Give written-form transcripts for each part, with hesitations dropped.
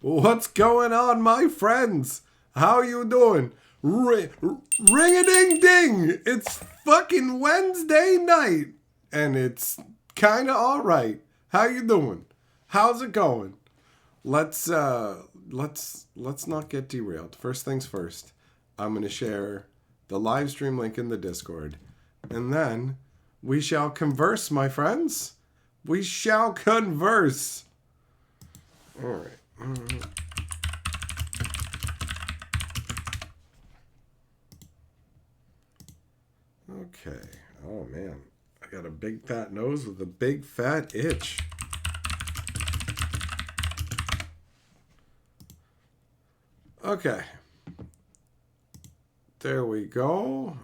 What's going on, my friends? How you doing? Ring-a-ding-ding! It's fucking Wednesday night, and it's kind of all right. How you doing? How's it going? Let's not get derailed. First things first. I'm gonna share the live stream link in the Discord, and then we shall converse, my friends. We shall converse. All right. Okay. Oh man, I got a big fat nose with a big fat itch. Okay. There we go.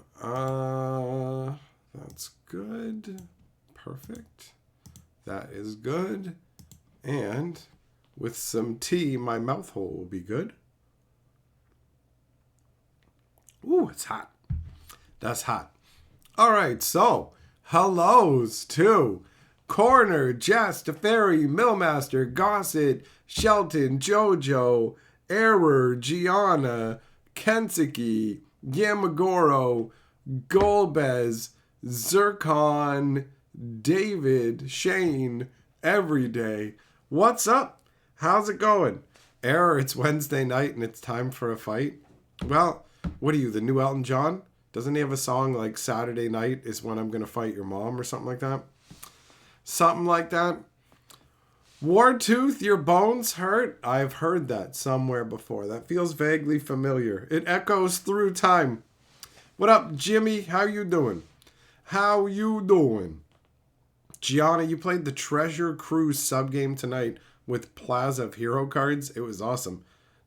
That's good. Perfect. That is good. And with some tea, my mouth hole will be good. Ooh, it's hot. That's hot. All right, so hellos to Corner, Jess, Teferi, Millmaster, Gossett, Shelton, Jojo, Error, Gianna, Kensuke, Yamagoro, Golbez, Zircon, David, Shane, Everyday. What's up? How's it going? Error, it's Wednesday night and it's time for a fight. Well, what are you, the new Elton John? Doesn't he have a song like Saturday night is when I'm going to fight your mom or something like that? Something like that. Wartooth, your bones hurt? I've heard that somewhere before. That feels vaguely familiar. It echoes through time. What up, Jimmy? How you doing? How you doing? Gianna, you played the Treasure Cruise subgame tonight with Plaza of Hero cards. It was awesome.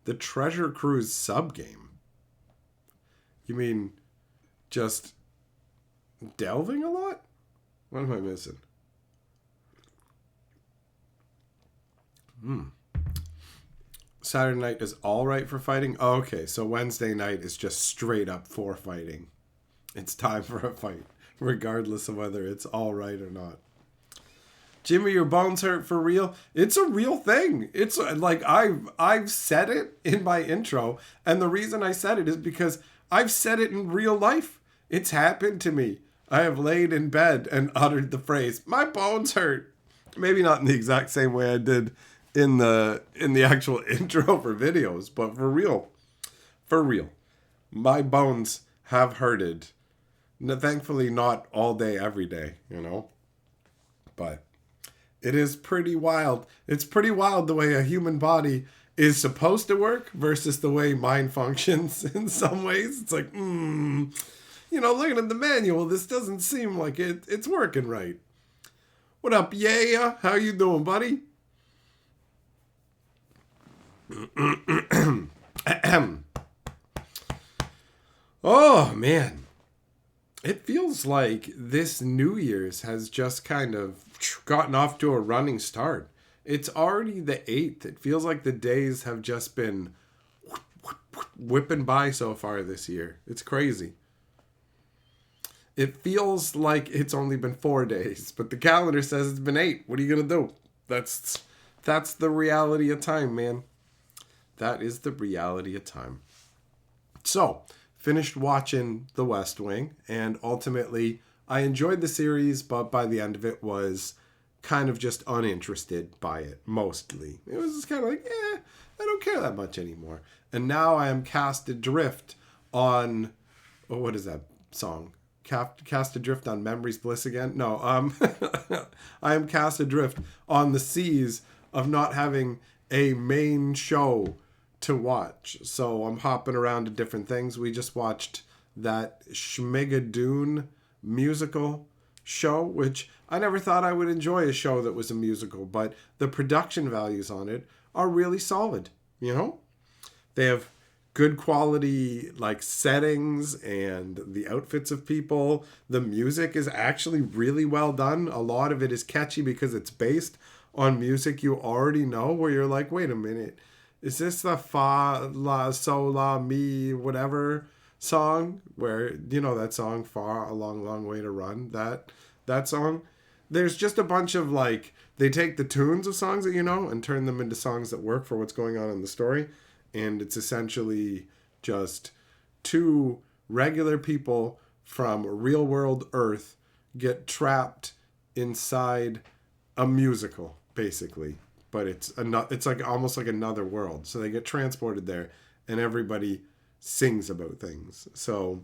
The Treasure Cruise subgame? You mean just delving a lot? What am I missing? Saturday night is all right for fighting? Oh, okay, so Wednesday night is just straight up for fighting. It's time for a fight, regardless of whether it's all right or not. Jimmy, your bones hurt for real? It's a real thing. It's like I've said it in my intro, and the reason I said it is because I've said it in real life. It's happened to me. I have laid in bed and uttered the phrase, "My bones hurt." Maybe not in the exact same way I did in the actual intro for videos, but for real. For real. My bones have hurted. Thankfully not all day, every day, But it is pretty wild. It's pretty wild the way a human body is supposed to work versus the way mine functions in some ways. It's like, looking at the manual, this doesn't seem like it's working right. What up, yeah? How you doing, buddy? Oh, man. It feels like this New Year's has just kind of gotten off to a running start. It's already the 8th. It feels like the days have just been whipping by so far this year. It's crazy. It feels like it's only been 4 days, but the calendar says it's been 8. What are you going to do? That's the reality of time, man. That is the reality of time. So, finished watching The West Wing, and ultimately I enjoyed the series, but by the end of it was kind of just uninterested by it, mostly. It was just kind of like, I don't care that much anymore. And now I am cast adrift on, what is that song? Cast adrift on Memory's Bliss again? No, I am cast adrift on the seas of not having a main show to watch. So I'm hopping around to different things. We just watched that Schmigadoon musical show, which I never thought I would enjoy a show that was a musical, but the production values on it are really solid, They have good quality settings and the outfits of people. The music is actually really well done. A lot of it is catchy because it's based on music you already know, where you're like, wait a minute, is this the fa, la, so, la, mi, whatever song? Where, that song, Far, A Long, Long Way to Run, that song? There's just a bunch of, they take the tunes of songs that you know and turn them into songs that work for what's going on in the story. And it's essentially just two regular people from real world Earth get trapped inside a musical, basically. But it's like almost like another world. So they get transported there, and everybody sings about things. So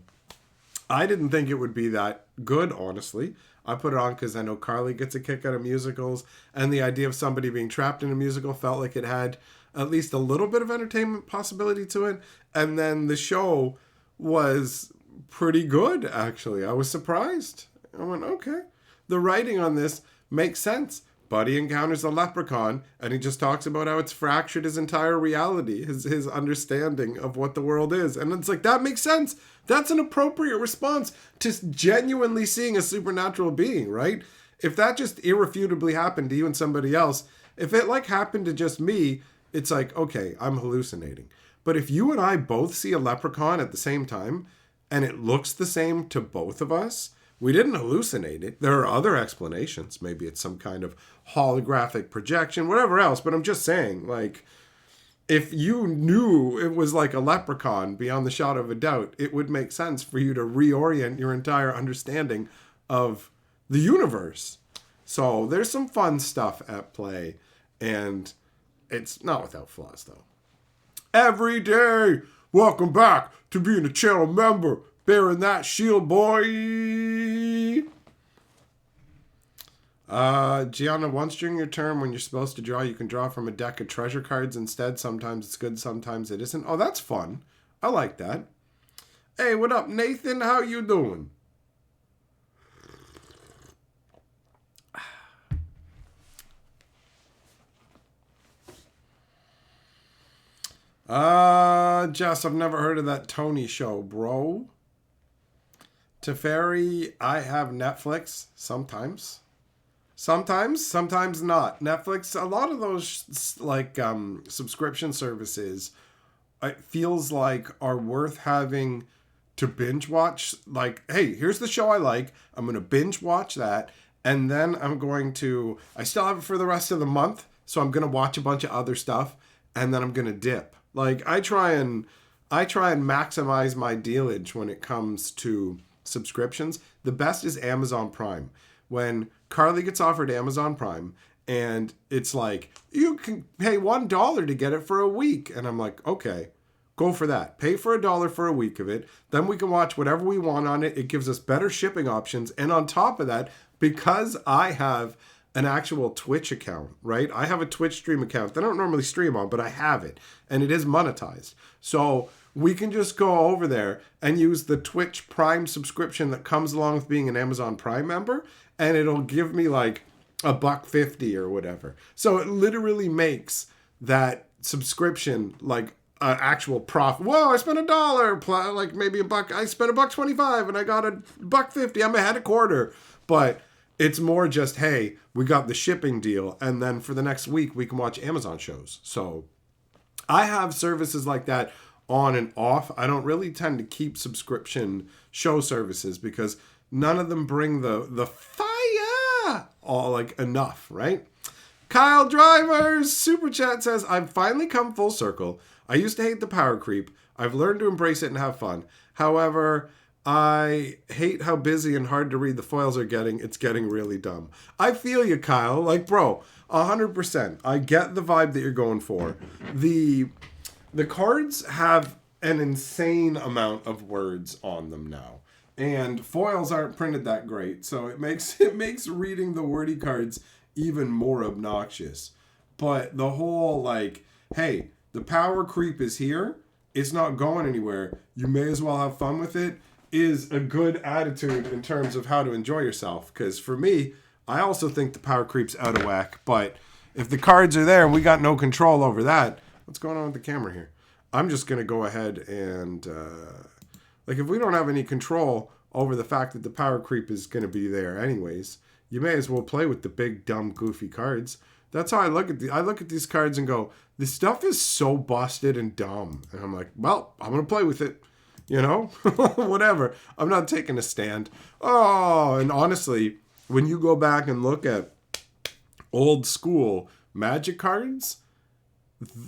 I didn't think it would be that good, honestly. I put it on because I know Carly gets a kick out of musicals, and the idea of somebody being trapped in a musical felt like it had at least a little bit of entertainment possibility to it. And then the show was pretty good, actually. I was surprised. I went, okay. The writing on this makes sense. Buddy encounters a leprechaun, and he just talks about how it's fractured his entire reality, his understanding of what the world is. And it's like, that makes sense. That's an appropriate response to genuinely seeing a supernatural being, right? If that just irrefutably happened to you and somebody else, if it like happened to just me, it's like, okay, I'm hallucinating. But if you and I both see a leprechaun at the same time, and it looks the same to both of us, we didn't hallucinate it. There are other explanations. Maybe it's some kind of holographic projection, whatever else. But I'm just saying, like, if you knew it was like a leprechaun beyond the shadow of a doubt, it would make sense for you to reorient your entire understanding of the universe. So there's some fun stuff at play, and it's not without flaws, though. Every day, welcome back to being a channel member. Bearing that shield, boy. Gianna, once during your turn when you're supposed to draw, you can draw from a deck of treasure cards instead. Sometimes it's good, sometimes it isn't. Oh, that's fun. I like that. Hey, what up, Nathan? How you doing? Jess, I've never heard of that Tony show, bro. Teferi, I have Netflix sometimes. Sometimes not. Netflix, a lot of those like subscription services, it feels like are worth having to binge watch. Like, hey, here's the show I like. I'm going to binge watch that. And then I still have it for the rest of the month. So I'm going to watch a bunch of other stuff. And then I'm going to dip. Like, I try and maximize my dealage when it comes to subscriptions. The best is Amazon Prime. When Carly gets offered Amazon Prime and it's like, you can pay $1 to get it for a week. And I'm like, okay, go for that. Pay for $1 for a week of it. Then we can watch whatever we want on it. It gives us better shipping options. And on top of that, because I have an actual Twitch account, right? I have a Twitch stream account that I don't normally stream on, but I have it. And it is monetized. So we can just go over there and use the Twitch Prime subscription that comes along with being an Amazon Prime member, and it'll give me like $1.50 or whatever. So it literally makes that subscription like an actual profit. Whoa, I spent $1, like maybe $1. I spent $1.25 and I got $1.50. I'm ahead a quarter. But it's more just, hey, we got the shipping deal, and then for the next week we can watch Amazon shows. So I have services like that on and off. I don't really tend to keep subscription show services because none of them bring the fire all like enough, right? Kyle Drivers super chat says, I've finally come full circle. I used to hate the power creep. I've learned to embrace it and have fun. However, I hate how busy and hard to read the foils are getting. It's getting really dumb. I feel you, Kyle. Like, bro, 100%. I get the vibe that you're going for. The cards have an insane amount of words on them now. And foils aren't printed that great, so it makes reading the wordy cards even more obnoxious. But the whole like, hey, the power creep is here. It's not going anywhere. You may as well have fun with it is a good attitude in terms of how to enjoy yourself. Because for me, I also think the power creep's out of whack. But if the cards are there and we got no control over that, what's going on with the camera here? I'm just going to go ahead and, like, if we don't have any control over the fact that the power creep is going to be there anyways, you may as well play with the big, dumb, goofy cards. That's how I look at I look at these cards and go, this stuff is so busted and dumb. And I'm like, well, I'm going to play with it. You know? Whatever. I'm not taking a stand. Oh, and honestly, when you go back and look at old school magic cards,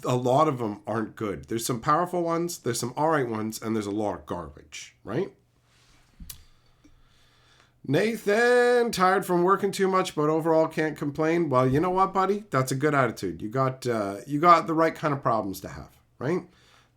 a lot of them aren't good. There's some powerful ones, there's some alright ones, and there's a lot of garbage, right? Nathan, tired from working too much, but overall can't complain. Well, you know what, buddy? That's a good attitude. You got the right kind of problems to have, right?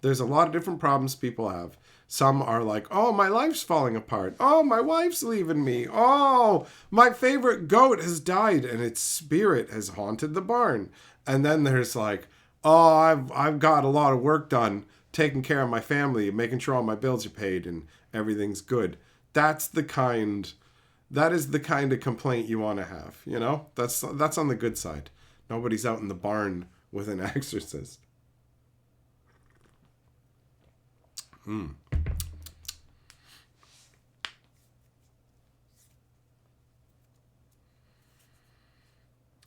There's a lot of different problems people have. Some are like, oh, my life's falling apart. Oh, my wife's leaving me. Oh, my favorite goat has died and its spirit has haunted the barn. And then there's like, oh, I've got a lot of work done, taking care of my family, making sure all my bills are paid and everything's good. That is the kind of complaint you want to have, you know? That's on the good side. Nobody's out in the barn with an exorcist.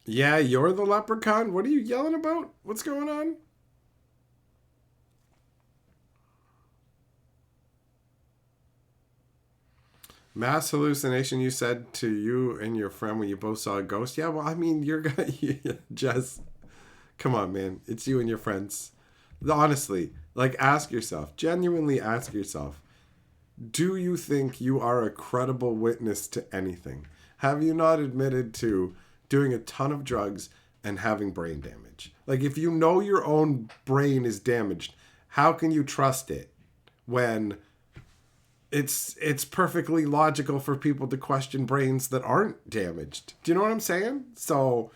Yeah, you're the leprechaun? What are you yelling about? What's going on? Mass hallucination, you said to you and your friend when you both saw a ghost? Yeah, well, I mean, you're gonna... Jess, come on, man. It's you and your friends. Honestly, like, ask yourself. Genuinely ask yourself. Do you think you are a credible witness to anything? Have you not admitted to doing a ton of drugs and having brain damage? Like, if you know your own brain is damaged, how can you trust it when it's perfectly logical for people to question brains that aren't damaged? Do you know what I'm saying? So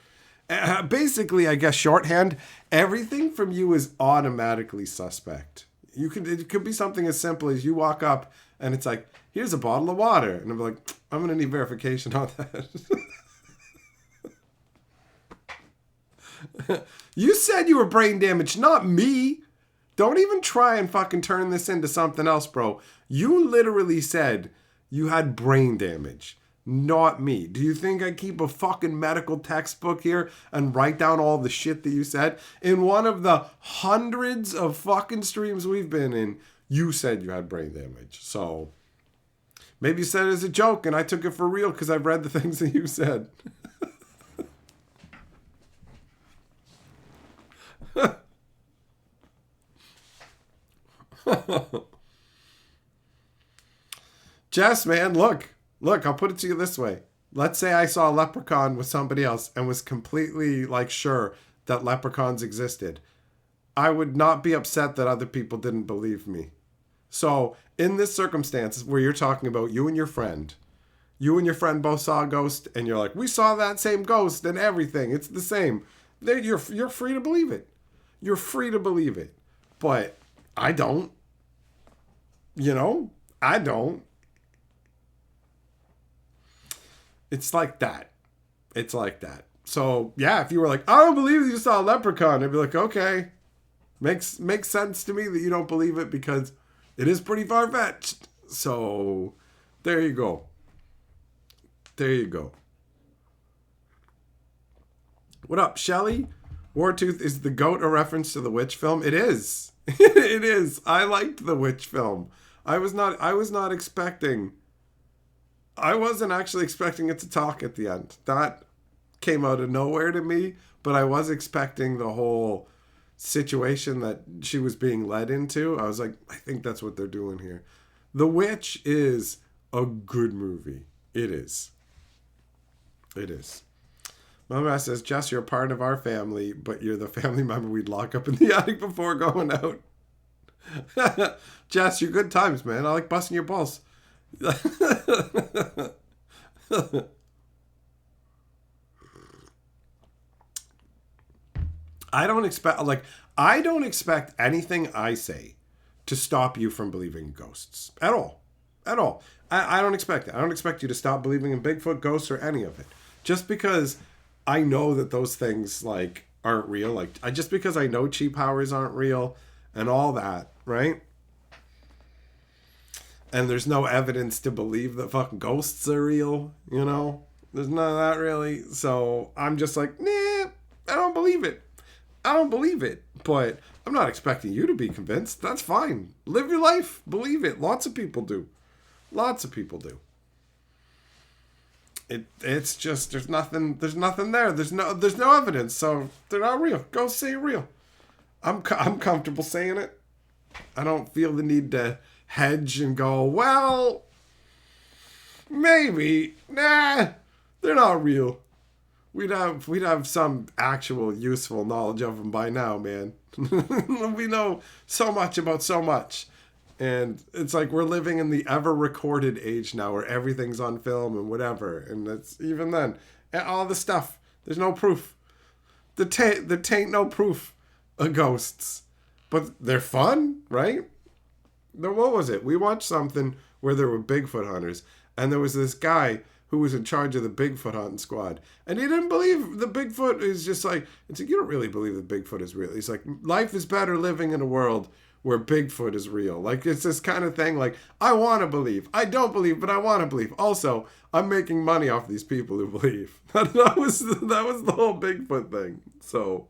basically, I guess shorthand, everything from you is automatically suspect. It could be something as simple as you walk up and it's like, here's a bottle of water. And I'm like, I'm going to need verification on that. You said you were brain damaged, not me. Don't even try and fucking turn this into something else, bro. You literally said you had brain damage, not me. Do you think I keep a fucking medical textbook here and write down all the shit that you said? In one of the hundreds of fucking streams we've been in, you said you had brain damage. So maybe you said it as a joke and I took it for real because I've read the things that you said. Jess, man, look, I'll put it to you this way. Let's say I saw a leprechaun with somebody else and was completely like sure that leprechauns existed. I would not be upset that other people didn't believe me. So in this circumstance where you're talking about you and your friend both saw a ghost and you're like, we saw that same ghost and everything. It's the same. You're free to believe it. You're free to believe it. But I don't. You know? I don't. It's like that. It's like that. So, yeah, if you were like, I don't believe you saw a leprechaun, I'd be like, okay. Makes sense to me that you don't believe it because it is pretty far-fetched. So, there you go. There you go. What up, Shelly? Wartooth, is the goat a reference to the witch film? It is. It is. I liked the witch film. I wasn't actually expecting it to talk at the end. That came out of nowhere to me, but I was expecting the whole situation that she was being led into. I was like, I think that's what they're doing here. The Witch is a good movie. It is. It is. Mama says, Jess, you're part of our family, but you're the family member we'd lock up in the attic before going out. Jess, you're good times, man. I like busting your balls. I don't expect anything I say to stop you from believing in ghosts. At all. I don't expect it. I don't expect you to stop believing in Bigfoot, ghosts, or any of it. Just because I know that those things like aren't real. Just because I know chi powers aren't real and all that, right? And there's no evidence to believe that fucking ghosts are real, you know? There's none of that really. So I'm just like, nah, I don't believe it. But I'm not expecting you to be convinced. That's fine. Live your life. Believe it. Lots of people do. It's just there's nothing there. There's no evidence, so they're not real. Go say real. I'm comfortable saying it. I don't feel the need to hedge and go, well, maybe. Nah, they're not real. We'd have some actual useful knowledge of them by now, man. We know so much about so much. And it's like we're living in the ever recorded age now where everything's on film and whatever. And it's even then, all the stuff, there's no proof. The tain't no proof of ghosts. But they're fun, right? What was it? We watched something where there were Bigfoot hunters. And there was this guy who was in charge of the Bigfoot hunting squad. And he didn't believe the Bigfoot is just like, it's like, you don't really believe that Bigfoot is real. He's like, life is better living in a world where Bigfoot is real. Like, it's this kind of thing, like, I want to believe. I don't believe, but I want to believe. Also, I'm making money off these people who believe. That was the whole Bigfoot thing. So,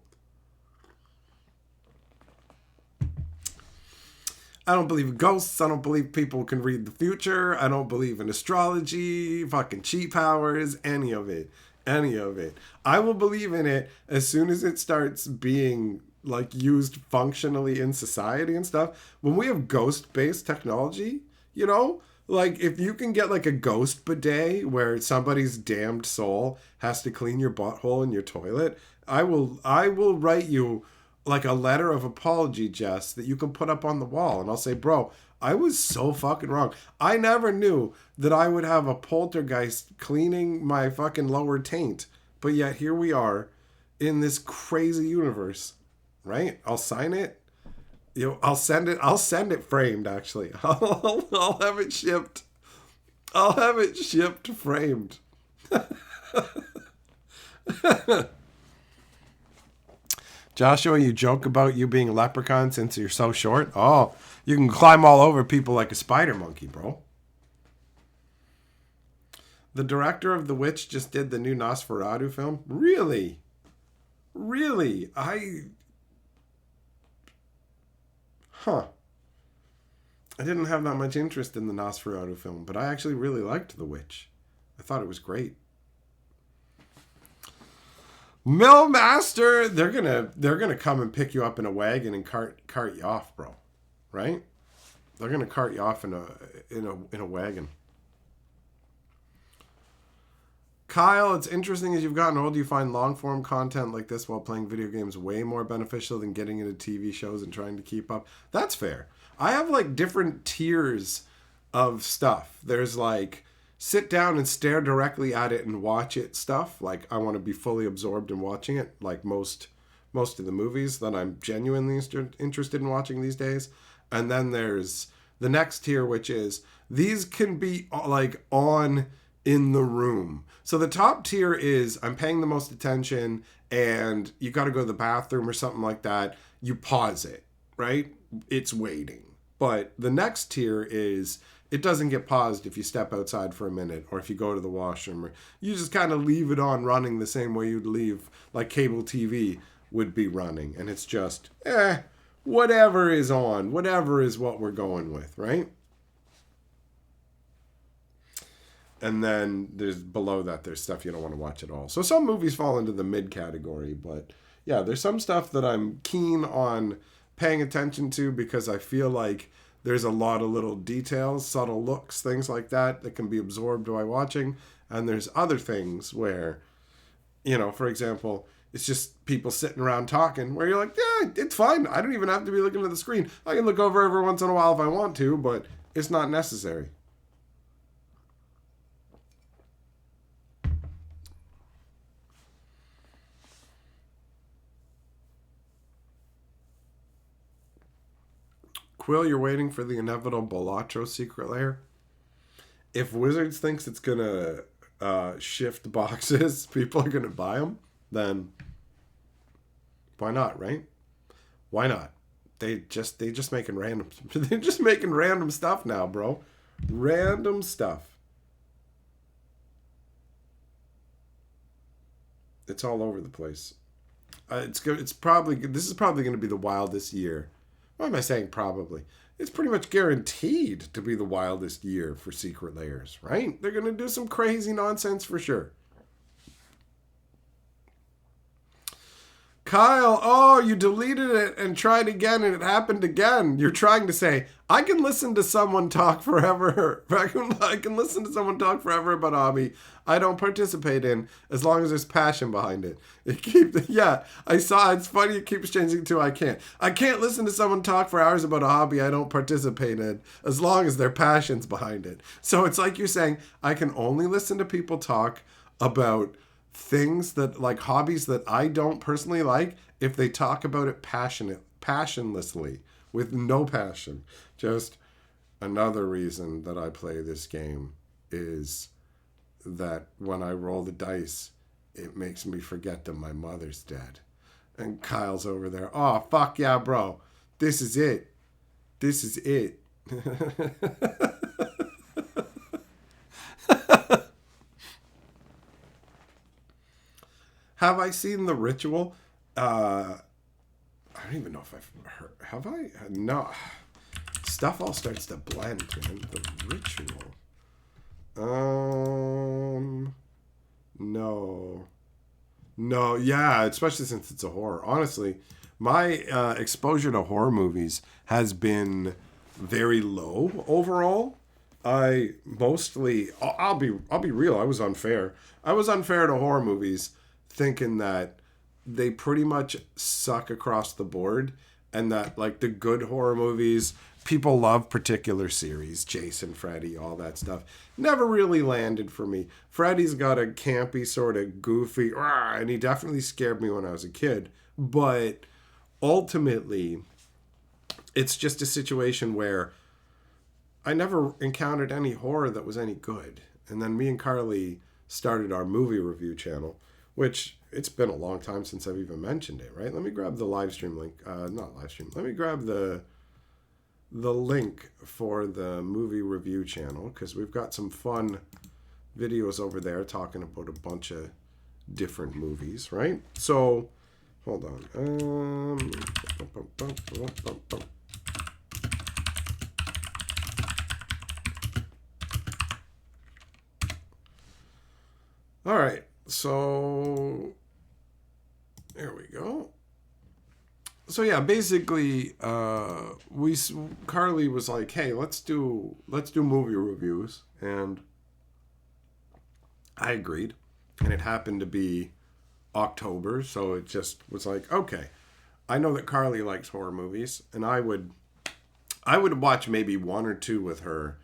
I don't believe in ghosts. I don't believe people can read the future. I don't believe in astrology, fucking cheat powers, any of it. Any of it. I will believe in it as soon as it starts being like used functionally in society and stuff. When we have ghost-based technology, like if you can get like a ghost bidet where somebody's damned soul has to clean your butthole in your toilet, I will write you like a letter of apology, Jess, that you can put up on the wall. And I'll say, bro, I was so fucking wrong. I never knew that I would have a poltergeist cleaning my fucking lower taint. But yet here we are in this crazy universe, right? I'll sign it. I'll send it framed, actually. I'll have it shipped. I'll have it shipped framed. Joshua, you joke about you being a leprechaun since you're so short? Oh, you can climb all over people like a spider monkey, bro. The director of The Witch just did the new Nosferatu film? Really? Really? I didn't have that much interest in the Nosferatu film, but I actually really liked The Witch. I thought it was great. Millmaster, they're gonna come and pick you up in a wagon and cart you off, bro. Right? They're gonna cart you off in a wagon. Kyle, it's interesting as you've gotten old, you find long form content like this while playing video games way more beneficial than getting into TV shows and trying to keep up. That's fair. I have like different tiers of stuff. There's like sit down and stare directly at it and watch it stuff. Like I want to be fully absorbed in watching it, like most of the movies that I'm genuinely interested in watching these days. And then there's the next tier, which is these can be like on in the room. So the top tier is I'm paying the most attention and you got to go to the bathroom or something like that. You pause it, right? It's waiting. But the next tier is it doesn't get paused if you step outside for a minute or if you go to the washroom, or you just kind of leave it on running the same way you'd leave like cable TV would be running. And it's just, whatever is on, whatever is what we're going with, right? And then there's below that, there's stuff you don't want to watch at all. So some movies fall into the mid category, but yeah, there's some stuff that I'm keen on paying attention to because I feel like there's a lot of little details, subtle looks, things like that can be absorbed by watching. And there's other things where, for example, it's just people sitting around talking where you're like, yeah, it's fine. I don't even have to be looking at the screen. I can look over every once in a while if I want to, but it's not necessary. Quill, you're waiting for the inevitable Balatro secret lair. If Wizards thinks it's going to shift boxes, people are going to buy them, then why not, right? Why not? They just making random they're just making random stuff now, bro. Random stuff. It's all over the place. This is probably going to be the wildest year Why am I saying probably? It's pretty much guaranteed to be the wildest year for Secret Layers, right? They're going to do some crazy nonsense for sure. Kyle, oh, you deleted it and tried again and it happened again. You're trying to say, I can listen to someone talk forever. I can listen to someone talk forever about a hobby I don't participate in as long as there's passion behind it. Yeah, I saw, it's funny it keeps changing to I can't. I can't listen to someone talk for hours about a hobby I don't participate in as long as their passion's behind it. So it's like you're saying, I can only listen to people talk about things that, like hobbies that I don't personally like, if they talk about it passionlessly, with no passion. Just another reason that I play this game is that when I roll the dice, it makes me forget that my mother's dead. And Kyle's over there, oh fuck yeah bro, this is it, this is it. Have I seen The Ritual? I don't even know if I've heard. Have I? No. Stuff all starts to blend, man. The Ritual. No. No, yeah, especially since it's a horror. Honestly, my exposure to horror movies has been very low overall. I mostly, I'll be real. I was unfair. I was unfair to horror movies, thinking that they pretty much suck across the board, and that like the good horror movies, people love particular series, Jason, Freddy, all that stuff, never really landed for me. Freddy's got a campy sort of goofy, and he definitely scared me when I was a kid, but ultimately it's just a situation where I never encountered any horror that was any good. And then me and Carly started our movie review channel, which it's been a long time since I've even mentioned it, right? Let me grab the live stream link. Not live stream. Let me grab the link for the movie review channel, because we've got some fun videos over there talking about a bunch of different movies, right? So, hold on. All right. So there we go. So yeah, basically, Carly was like, "Hey, let's do movie reviews," and I agreed. And it happened to be October, so it just was like, okay, I know that Carly likes horror movies, and I would watch maybe one or two with her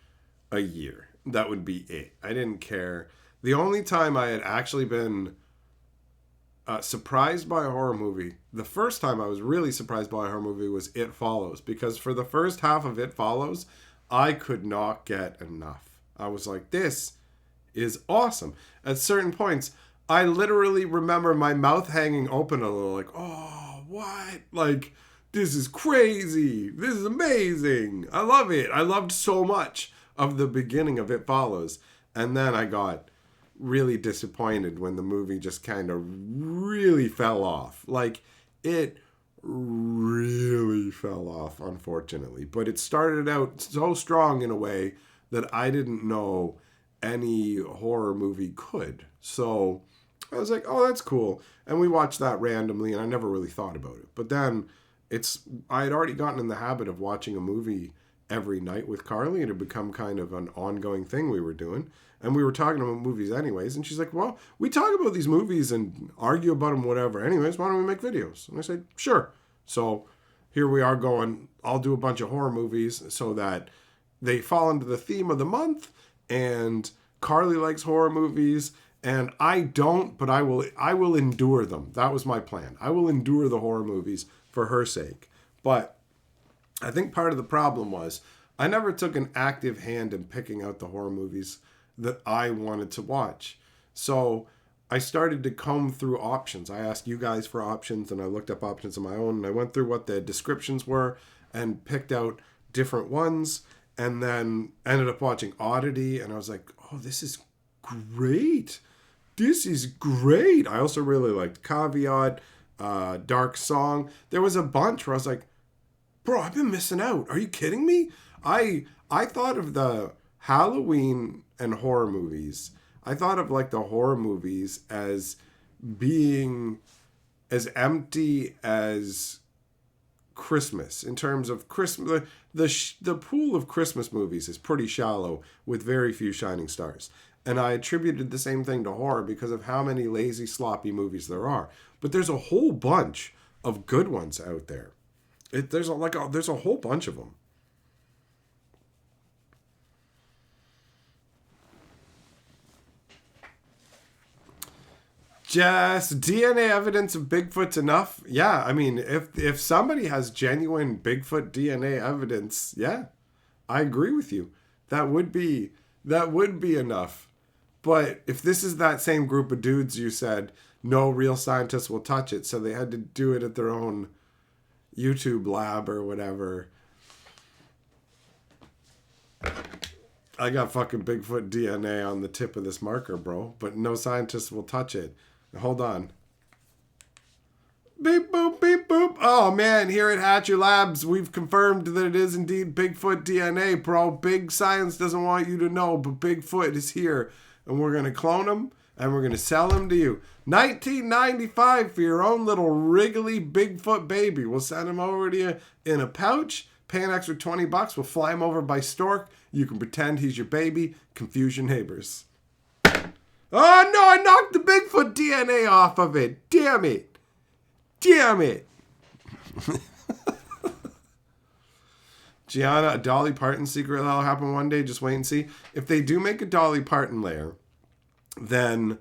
a year. That would be it. I didn't care. The only time I had actually been surprised by a horror movie, the first time I was really surprised by a horror movie was It Follows, because for the first half of It Follows, I could not get enough. I was like, this is awesome. At certain points, I literally remember my mouth hanging open a little, like, oh, what? Like, this is crazy. This is amazing. I love it. I loved so much of the beginning of It Follows. And then I got really disappointed when the movie just kind of really fell off. Like, it really fell off, unfortunately. But it started out so strong in a way that I didn't know any horror movie could. So I was like, oh, that's cool. And we watched that randomly, and I never really thought about it. But then I had already gotten in the habit of watching a movie every night with Carly. It had become kind of an ongoing thing we were doing. And we were talking about movies anyways. And she's like, well, we talk about these movies and argue about them, whatever. Anyways, why don't we make videos? And I said, sure. So here we are going, I'll do a bunch of horror movies so that they fall into the theme of the month. And Carly likes horror movies. And I don't, but I will endure them. That was my plan. I will endure the horror movies for her sake. But I think part of the problem was I never took an active hand in picking out the horror movies that I wanted to watch. So I started to comb through options. I asked you guys for options, and I looked up options on my own, and I went through what the descriptions were and picked out different ones, and then ended up watching Oddity, and I was like, oh, this is great. This is great. I also really liked Caveat, Dark Song. There was a bunch where I was like, Bro, I've been missing out. Are you kidding me? I thought of the Halloween and horror movies. I thought of like the horror movies as being as empty as Christmas in terms of Christmas. The pool of Christmas movies is pretty shallow with very few shining stars. And I attributed the same thing to horror because of how many lazy, sloppy movies there are. But there's a whole bunch of good ones out there. There's a whole bunch of them. Just DNA evidence of Bigfoot's enough? Yeah, I mean, if somebody has genuine Bigfoot DNA evidence, yeah, I agree with you. That would be enough. But if this is that same group of dudes you said, no real scientists will touch it, so they had to do it at their own YouTube lab or whatever. I got fucking Bigfoot DNA on the tip of this marker, bro, but no scientists will touch it. Hold on. Beep boop, beep boop. Oh man, here at Hatcher Labs, we've confirmed that it is indeed Bigfoot DNA, bro. Big science doesn't want you to know, but Bigfoot is here. And we're going to clone him, and we're going to sell him to you. $19.95 for your own little wriggly Bigfoot baby. We'll send him over to you in a pouch. Pay an extra $20. We'll fly him over by stork. You can pretend he's your baby. Confuse your neighbors. Oh, no, I knocked the Bigfoot DNA off of it. Damn it. Damn it. Gianna, a Dolly Parton secret that'll happen one day. Just wait and see. If they do make a Dolly Parton layer, then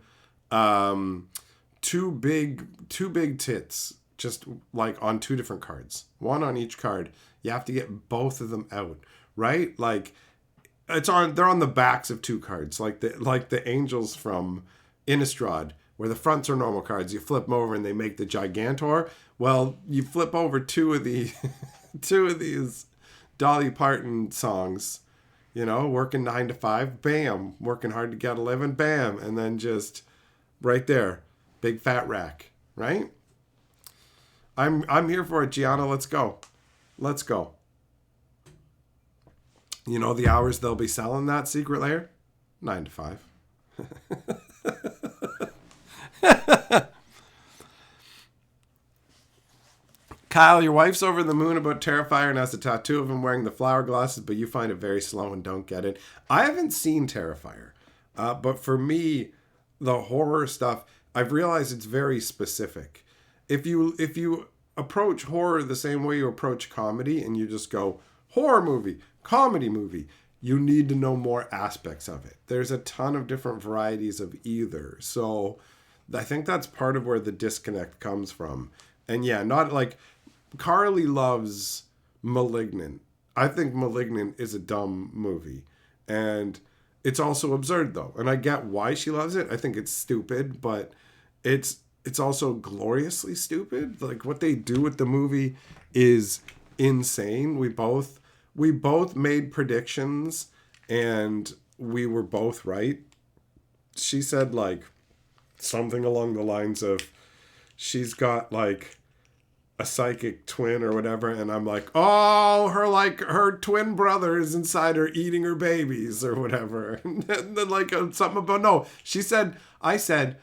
two big tits, just like on two different cards, one on each card. You have to get both of them out, right? Like they're on the backs of two cards, like the angels from Innistrad, where the fronts are normal cards. You flip them over and they make the Gigantor. Well, you flip over two of these Dolly Parton songs, working 9 to 5, bam, working hard to get a living, bam, and then just right there, big fat rack, right? I'm here for it, Gianna. Let's go. The hours they'll be selling that secret layer? 9 to 5. Kyle, your wife's over the moon about Terrifier and has a tattoo of him wearing the flower glasses, but you find it very slow and don't get it. I haven't seen Terrifier, but for me, the horror stuff, I've realized it's very specific. If you approach horror the same way you approach comedy and you just go horror movie, comedy movie, you need to know more aspects of it. There's a ton of different varieties of either. So I think that's part of where the disconnect comes from. And yeah, not like Carly loves Malignant. I think Malignant is a dumb movie. And it's also absurd though. And I get why she loves it. I think it's stupid, but it's also gloriously stupid. Like what they do with the movie is insane. We both made predictions and we were both right. She said like something along the lines of she's got like a psychic twin or whatever, and I'm like, oh, her twin brother is inside her eating her babies or whatever. And then like something about no, I said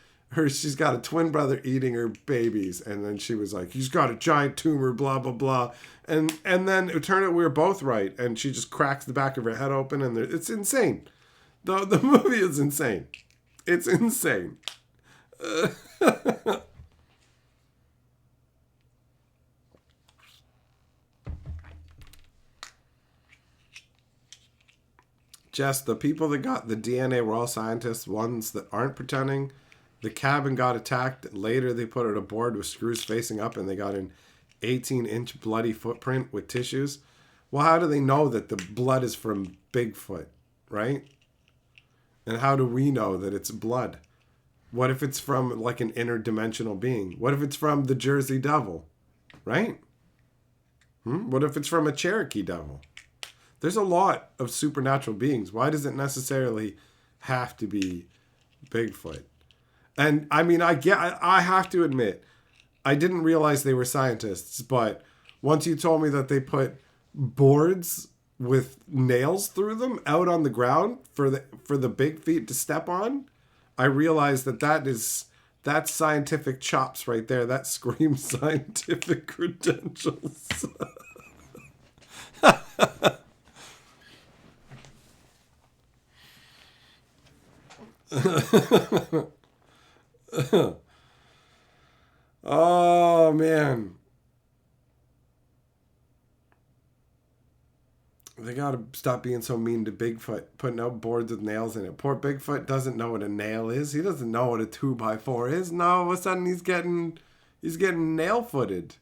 she's got a twin brother eating her babies, and then she was like, he's got a giant tumor, blah blah blah, and then it turned out we were both right, and she just cracks the back of her head open, and it's insane. The movie is insane. It's insane. Jess, the people that got the DNA were all scientists, ones that aren't pretending. The cabin got attacked. Later, they put it aboard with screws facing up, and they got an 18-inch bloody footprint with tissues. Well, how do they know that the blood is from Bigfoot, right? And how do we know that it's blood? What if it's from like an interdimensional being? What if it's from the Jersey Devil, right? What if it's from a Cherokee Devil? There's a lot of supernatural beings. Why does it necessarily have to be Bigfoot? And I mean, I have to admit, I didn't realize they were scientists, but Once you told me that they put boards with nails through them out on the ground for the big feet to step on, I realized that's scientific chops right there. That screams scientific credentials. Oh man. They gotta stop being so mean to Bigfoot, putting out boards with nails in it. Poor Bigfoot doesn't know what a nail is. He doesn't know what a 2x4 is. No, all of a sudden he's getting nail footed.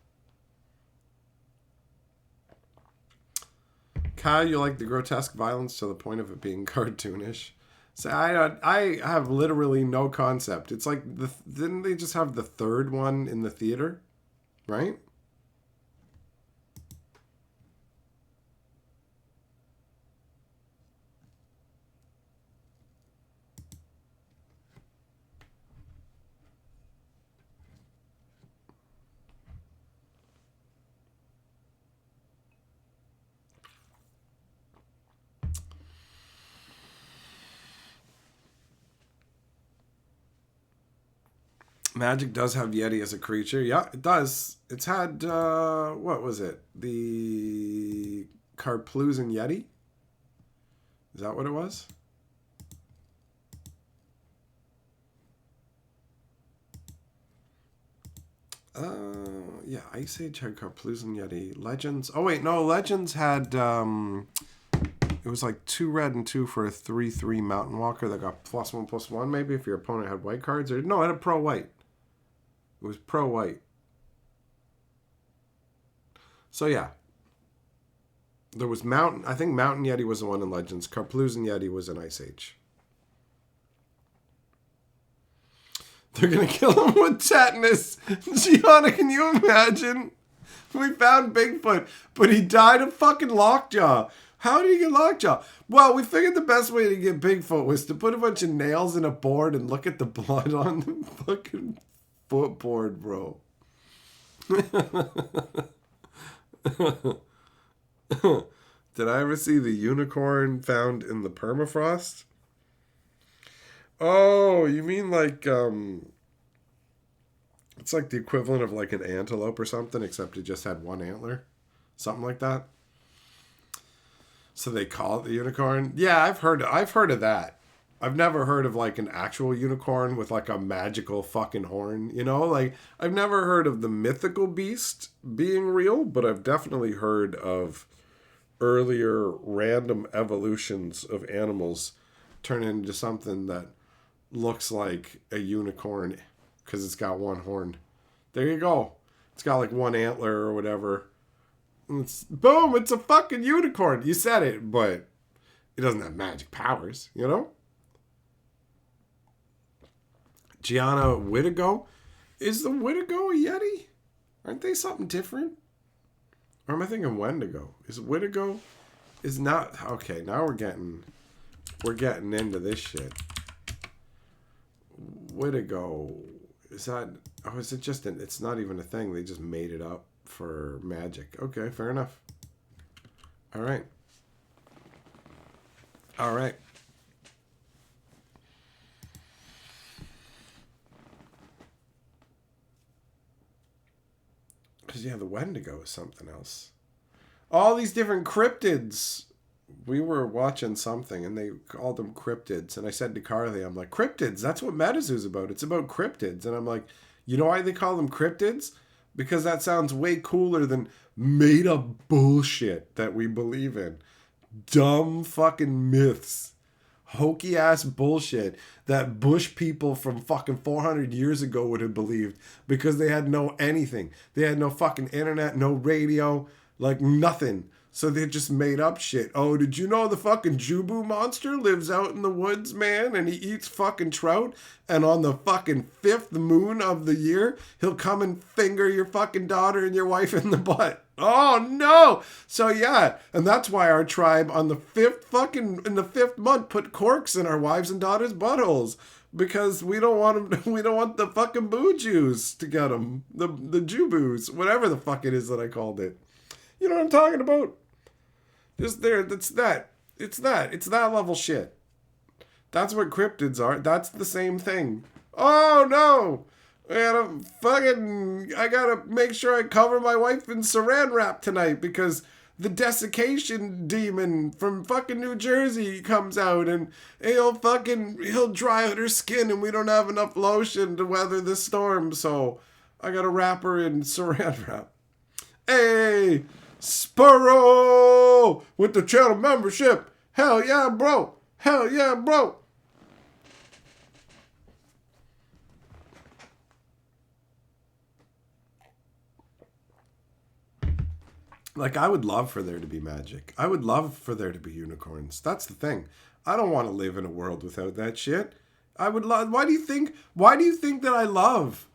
Kyle, you like the grotesque violence to the point of it being cartoonish. So I have literally no concept. It's like didn't they just have the third one in the theater, right? Magic does have Yeti as a creature. Yeah, it does. It's had, what was it? The Carplusan Yeti? Is that what it was? Yeah, Ice Age had Carplusan Yeti. Legends. Oh, wait, no. Legends had, it was like 2 red and 2 for a 3/3 Mountain Walker that got +1/+1, maybe, if your opponent had white cards. Or no, it had pro white. It was pro white. So yeah. There was Mountain. I think Mountain Yeti was the one in Legends. Carplusan Yeti was in Ice Age. They're going to kill him with tetanus. Gianna, can you imagine? We found Bigfoot, but he died of fucking lockjaw. How did he get lockjaw? Well, we figured the best way to get Bigfoot was to put a bunch of nails in a board and look at the blood on the fucking footboard, bro. Did I ever see the unicorn found in the permafrost? Oh, you mean like it's like the equivalent of like an antelope or something, except it just had one antler, something like that. So they call it the unicorn. Yeah, I've heard of that. I've never heard of like an actual unicorn with like a magical fucking horn, you know? Like I've never heard of the mythical beast being real, but I've definitely heard of earlier random evolutions of animals turning into something that looks like a unicorn because it's got one horn. There you go. It's got like one antler or whatever. Boom, it's a fucking unicorn. You said it, but it doesn't have magic powers, you know? Gianna Whittago? Is the Whittago a Yeti? Aren't they something different? Or am I thinking Wendigo? Is Whittago is not okay, now we're getting into this shit. Whittago. Is that is it just it's not even a thing, they just made it up for magic. Okay, fair enough. All right. Because, yeah, the Wendigo is something else. All these different cryptids. We were watching something, and they called them cryptids. And I said to Carly, I'm like, cryptids, that's what Metazoo's about. It's about cryptids. And I'm like, you know why they call them cryptids? Because that sounds way cooler than made-up bullshit that we believe in. Dumb fucking myths. Hokey-ass bullshit that bush people from fucking 400 years ago would have believed because they had no anything. They had no fucking internet, no radio, like nothing. So they just made up shit. Oh, did you know the fucking Jubu monster lives out in the woods, man? And he eats fucking trout. And on the fucking 5th moon of the year, he'll come and finger your fucking daughter and your wife in the butt. Oh, no. So, yeah. And that's why our tribe on the 5th month put corks in our wives and daughters' buttholes. Because we don't want the fucking boo Jews to get them. The Jubus. Whatever the fuck it is that I called it. You know what I'm talking about? Just there, that's that. It's that. It's that level shit. That's what cryptids are. That's the same thing. Oh no! I gotta make sure I cover my wife in saran wrap tonight because the desiccation demon from fucking New Jersey comes out and he'll dry out her skin and we don't have enough lotion to weather the storm, so I gotta wrap her in saran wrap. Hey, Spurrow with the channel membership. Hell yeah, bro. Hell yeah, bro. Like, I would love for there to be magic. I would love for there to be unicorns. That's the thing. I don't want to live in a world without that shit. I would love. Why do you think that I love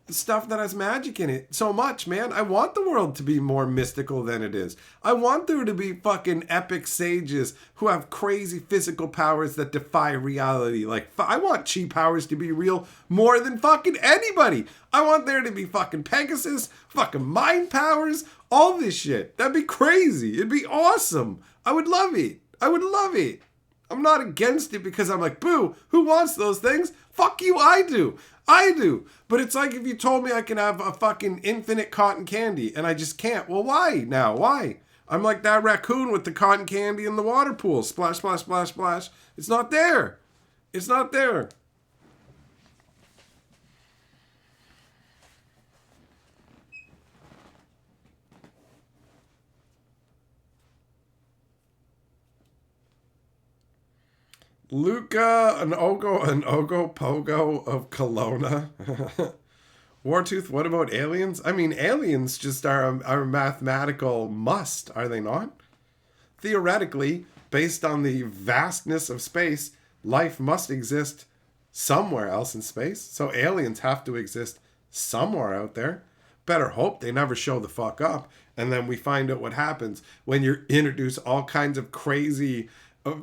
stuff that has magic in it so much, man? I want the world to be more mystical than it is. I want there to be fucking epic sages who have crazy physical powers that defy reality. Like, I want chi powers to be real more than fucking anybody. I want there to be fucking Pegasus, fucking mind powers, all this shit. That'd be crazy. It'd be awesome. I would love it. I would love it. I'm not against it because I'm like, boo, who wants those things? Fuck you, I do. I do. But it's like if you told me I can have a fucking infinite cotton candy and I just can't. Well, why now? Why? I'm like that raccoon with the cotton candy in the water pool. Splash, splash, splash, splash. It's not there. It's not there. Luca, an Ogo Pogo of Kelowna. Wartooth, what about aliens? I mean, aliens just are a mathematical must, are they not? Theoretically, based on the vastness of space, life must exist somewhere else in space. So aliens have to exist somewhere out there. Better hope they never show the fuck up. And then we find out what happens when you introduce all kinds of crazy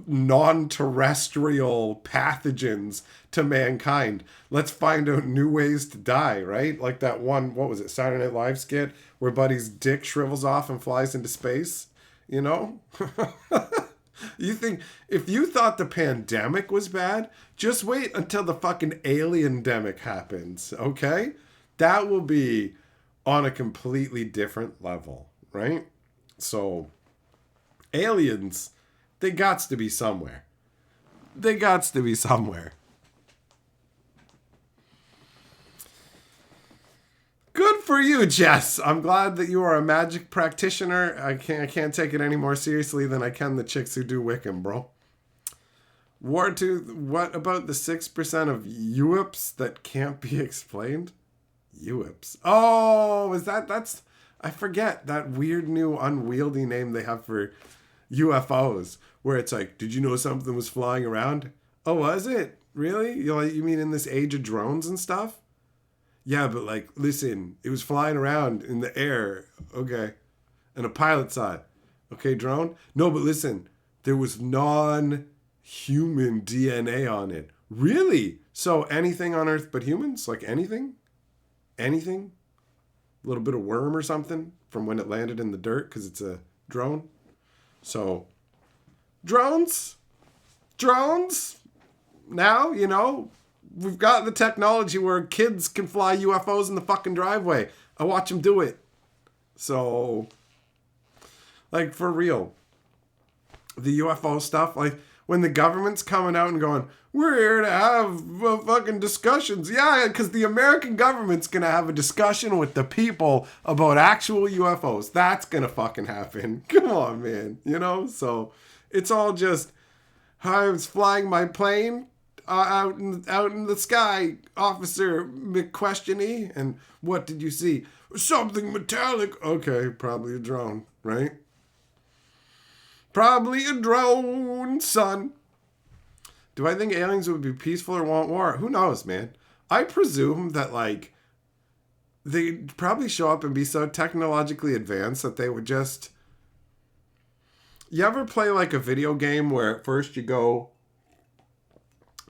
non-terrestrial pathogens to mankind. Let's find out new ways to die, right? Like that one, what was it, Saturday Night Live skit where Buddy's dick shrivels off and flies into space? You know? You think, if you thought the pandemic was bad, just wait until the fucking alien-demic happens, okay? That will be on a completely different level, right? So, aliens, they gots to be somewhere. They gots to be somewhere. Good for you, Jess. I'm glad that you are a magic practitioner. I can't take it any more seriously than I can the chicks who do Wiccan, bro. Wartooth, what about the 6% of UIPs that can't be explained? UIPs. Oh, that's I forget that weird new unwieldy name they have for UFOs, where it's like, did you know something was flying around? Oh, was it? Really? You mean in this age of drones and stuff? Yeah, but like, listen, it was flying around in the air. Okay. And a pilot saw it. Okay, drone? No, but listen, there was non-human DNA on it. Really? So anything on Earth but humans? Like anything? Anything? A little bit of worm or something from when it landed in the dirt because it's a drone? So, drones, now, we've got the technology where kids can fly UFOs in the fucking driveway. I watch them do it. So, like, for real, the UFO stuff, like, when the government's coming out and going, we're here to have fucking discussions. Yeah, because the American government's going to have a discussion with the people about actual UFOs. That's going to fucking happen. Come on, man. So it's all just, I was flying my plane out in the sky, Officer McQuestiony, and what did you see? Something metallic. Okay, probably a drone, right? Probably a drone, son. Do I think aliens would be peaceful or want war? Who knows, man? I presume that, like, they'd probably show up and be so technologically advanced that they would just... You ever play, like, a video game where at first you go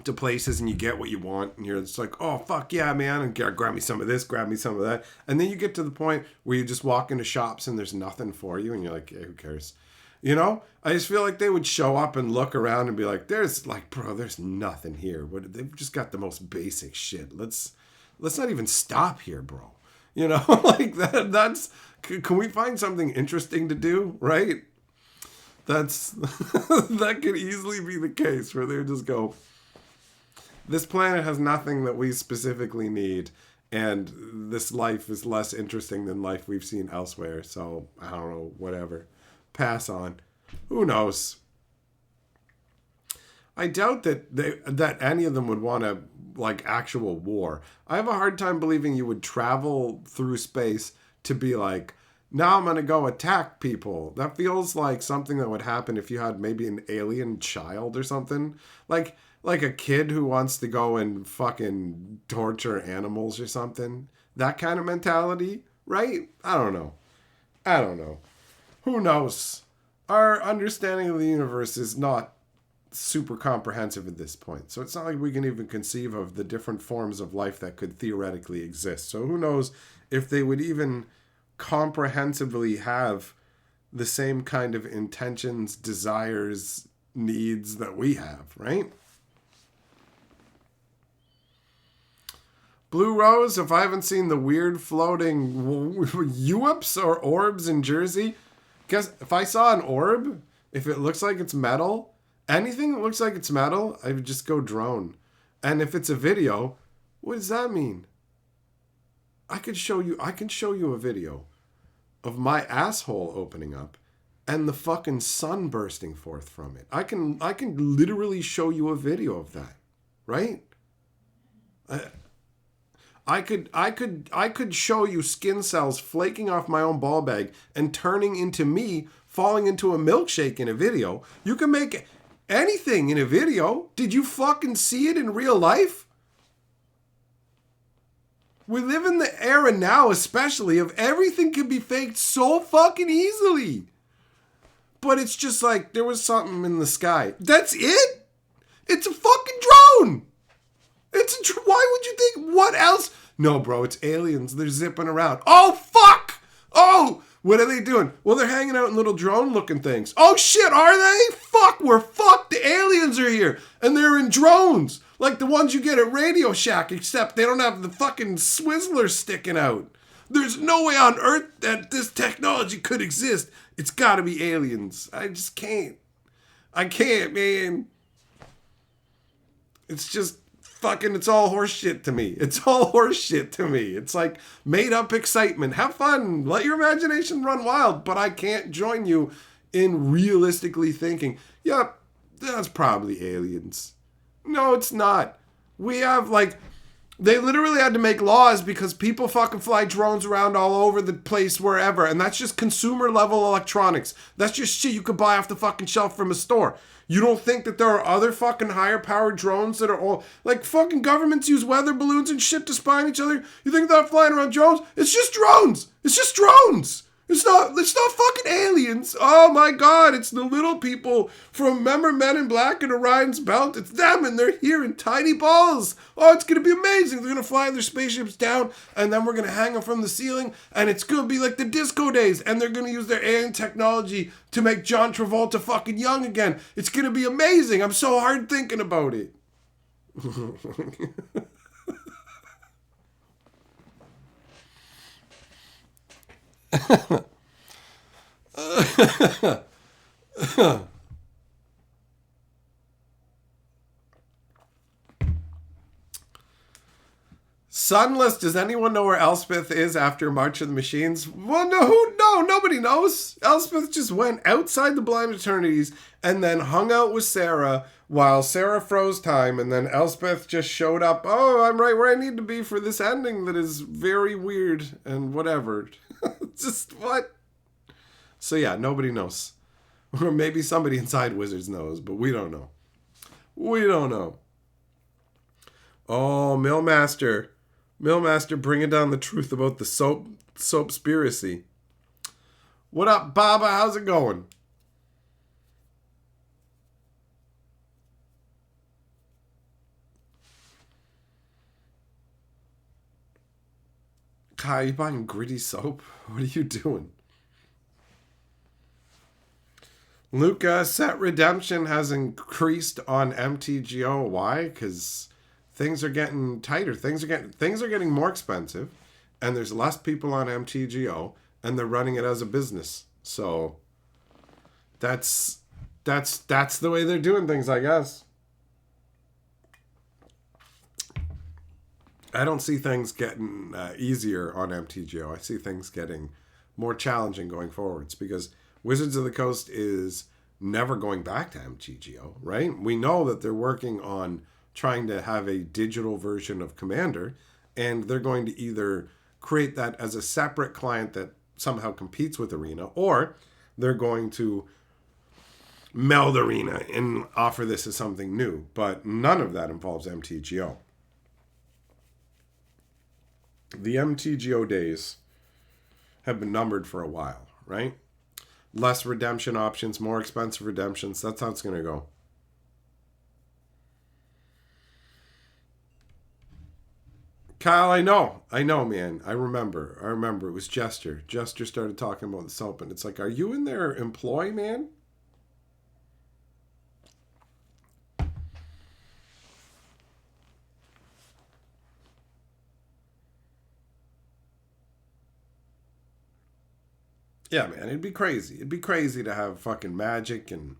to places and you get what you want and you're just like, oh fuck yeah, man, and grab me some of this, grab me some of that. And then you get to the point where you just walk into shops and there's nothing for you and you're like, yeah, who cares? You know, I just feel like they would show up and look around and be like, there's like, bro, there's nothing here. What, they've just got the most basic shit. Let's not even stop here, bro. You know, like that's, can we find something interesting to do? Right? That's, that could easily be the case where they would just go, this planet has nothing that we specifically need. And this life is less interesting than life we've seen elsewhere. So I don't know, whatever. Pass on. Who knows? I doubt that any of them would want a like actual war. I have a hard time believing you would travel through space to be like, now I'm gonna go attack people. That feels like something that would happen if you had maybe an alien child or something. Like a kid who wants to go and fucking torture animals or something. That kind of mentality, right? I don't know. Who knows? Our understanding of the universe is not super comprehensive at this point. So it's not like we can even conceive of the different forms of life that could theoretically exist. So who knows if they would even comprehensively have the same kind of intentions, desires, needs that we have, right? Blue Rose, if I haven't seen the weird floating UWIPs or orbs in Jersey, guess if I saw an orb, if it looks like it's metal, anything that looks like it's metal, I would just go drone. And if it's a video, what does that mean? I can show you a video of my asshole opening up and the fucking sun bursting forth from it. I can literally show you a video of that, right? I could show you skin cells flaking off my own ball bag and turning into me falling into a milkshake in a video. You can make anything in a video. Did you fucking see it in real life? We live in the era now, especially, of everything can be faked so fucking easily. But it's just like, there was something in the sky. That's it? It's a fucking drone! Why would you think, what else? No, bro, it's aliens. They're zipping around. Oh, fuck! Oh, what are they doing? Well, they're hanging out in little drone-looking things. Oh, shit, are they? Fuck, we're fucked. The aliens are here. And they're in drones. Like the ones you get at Radio Shack, except they don't have the fucking Swizzler sticking out. There's no way on Earth that this technology could exist. It's gotta be aliens. I just can't. I can't, man. It's just fucking, it's all horse shit to me. It's all horse shit to me. It's like made up excitement. Have fun. Let your imagination run wild. But I can't join you in realistically thinking, yep, that's probably aliens. No, it's not. We have like, they literally had to make laws because people fucking fly drones around all over the place wherever. And that's just consumer level electronics. That's just shit you could buy off the fucking shelf from a store. You don't think that there are other fucking higher powered drones that are all like fucking governments use weather balloons and shit to spy on each other? You think they're flying around drones? It's just drones. It's just drones. It's not fucking aliens. Oh my God, it's the little people from Remember Men in Black and Orion's Belt. It's them and they're here in tiny balls. Oh, it's going to be amazing. They're going to fly their spaceships down and then we're going to hang them from the ceiling and it's going to be like the disco days and they're going to use their alien technology to make John Travolta fucking young again. It's going to be amazing. I'm so hard thinking about it. Sunless, does anyone know where Elspeth is after March of the Machines? Well, no, nobody knows. Elspeth just went outside the Blind Eternities and then hung out with Sarah while Sarah froze time, and then Elspeth just showed up. Oh, I'm right where I need to be for this ending that is very weird and whatever. Just what? So yeah, nobody knows. Or maybe somebody inside Wizards knows, but we don't know. We don't know. Oh, Millmaster, bringing down the truth about the soapspiracy. What up, Baba? How's it going? Are you buying gritty soap? What are you doing? Luca, set redemption has increased on MTGO. Why? Because things are getting tighter. Things are getting more expensive, and there's less people on MTGO, and they're running it as a business. So that's that's the way they're doing things, I guess. I don't see things getting easier on MTGO. I see things getting more challenging going forwards because Wizards of the Coast is never going back to MTGO, right? We know that they're working on trying to have a digital version of Commander, and they're going to either create that as a separate client that somehow competes with Arena, or they're going to meld Arena and offer this as something new. But none of that involves MTGO. The MTGO days have been numbered for a while, right? Less redemption options, more expensive redemptions. That's how it's going to go. Kyle, I know, man. I remember. It was Jester. Jester started talking about the soap, and it's like, are you in their employ, man? Yeah, man. It'd be crazy. It'd be crazy to have fucking magic and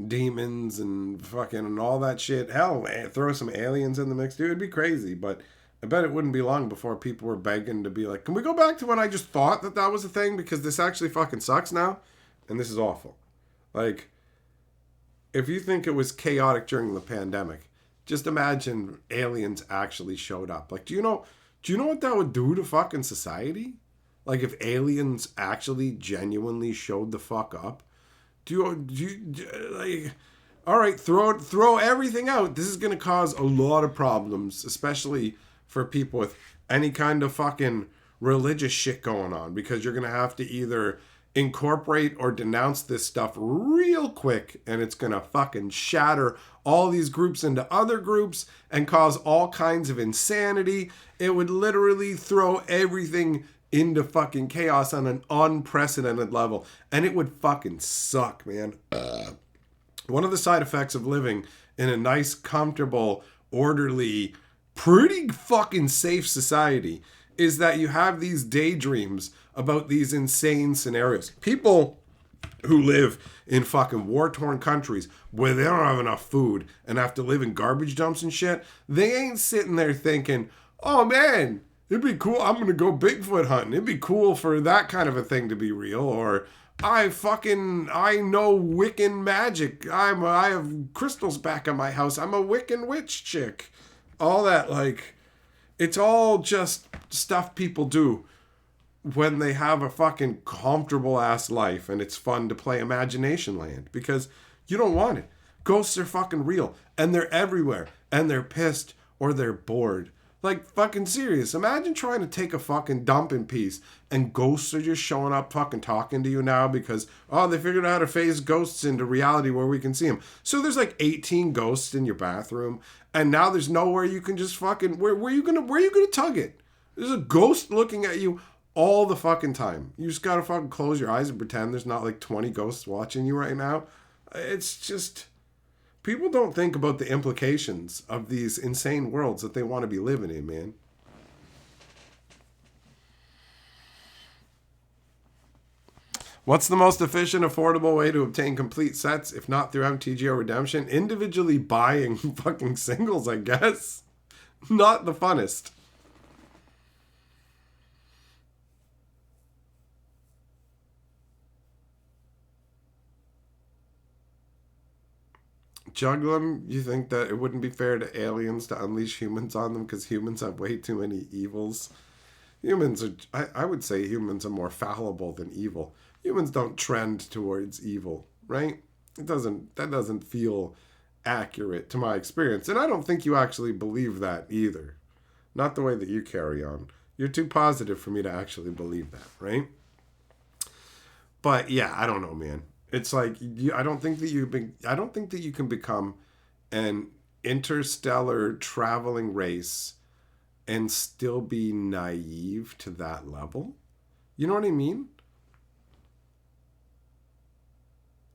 demons and fucking and all that shit. Hell, throw some aliens in the mix, dude. It'd be crazy, but I bet it wouldn't be long before people were begging to be like, can we go back to when I just thought that that was a thing because this actually fucking sucks now and this is awful. Like, if you think it was chaotic during the pandemic, just imagine aliens actually showed up. Like, do you know what that would do to fucking society? Like, if aliens actually genuinely showed the fuck up, like, all right, throw everything out. This is gonna cause a lot of problems, especially for people with any kind of fucking religious shit going on, because you're gonna have to either incorporate or denounce this stuff real quick, and it's gonna fucking shatter all these groups into other groups and cause all kinds of insanity. It would literally throw everything into fucking chaos on an unprecedented level, and it would fucking suck, man. One of the side effects of living in a nice, comfortable, orderly, pretty fucking safe society is that you have these daydreams about these insane scenarios. People who live in fucking war-torn countries where they don't have enough food and have to live in garbage dumps and shit, they ain't sitting there thinking, oh man, it'd be cool, I'm gonna go Bigfoot hunting. It'd be cool for that kind of a thing to be real. Or I know Wiccan magic. I have crystals back in my house. I'm a Wiccan witch chick. All that, like, it's all just stuff people do when they have a fucking comfortable ass life and it's fun to play Imagination Land, because you don't want it. Ghosts are fucking real and they're everywhere and they're pissed or they're bored. Like, fucking serious. Imagine trying to take a fucking dump in peace and ghosts are just showing up fucking talking to you now because, oh, they figured out how to phase ghosts into reality where we can see them. So there's like 18 ghosts in your bathroom, and now there's nowhere you can just fucking, where are you gonna tug it? There's a ghost looking at you all the fucking time. You just gotta fucking close your eyes and pretend there's not like 20 ghosts watching you right now. It's just, people don't think about the implications of these insane worlds that they want to be living in, man. What's the most efficient, affordable way to obtain complete sets, if not through MTGO Redemption? Individually buying fucking singles, I guess. Not the funnest. Juggle them, you think that it wouldn't be fair to aliens to unleash humans on them because humans have way too many evils? Humans are, I would say humans are more fallible than evil. Humans don't trend towards evil, right? That doesn't feel accurate to my experience. And I don't think you actually believe that either. Not the way that you carry on. You're too positive for me to actually believe that, right? But yeah, I don't know, man. It's like, I don't think that I don't think that you can become an interstellar traveling race and still be naive to that level? You know what I mean?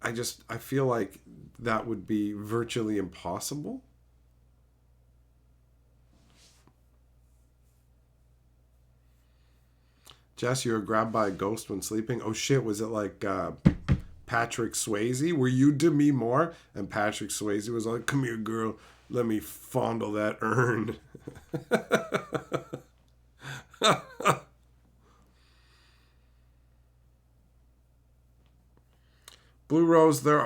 I feel like that would be virtually impossible. Jess, you were grabbed by a ghost when sleeping. Oh shit, was it like Patrick Swayze? Were you Demi Moore? And Patrick Swayze was like, come here, girl. Let me fondle that urn. Blue Rose, there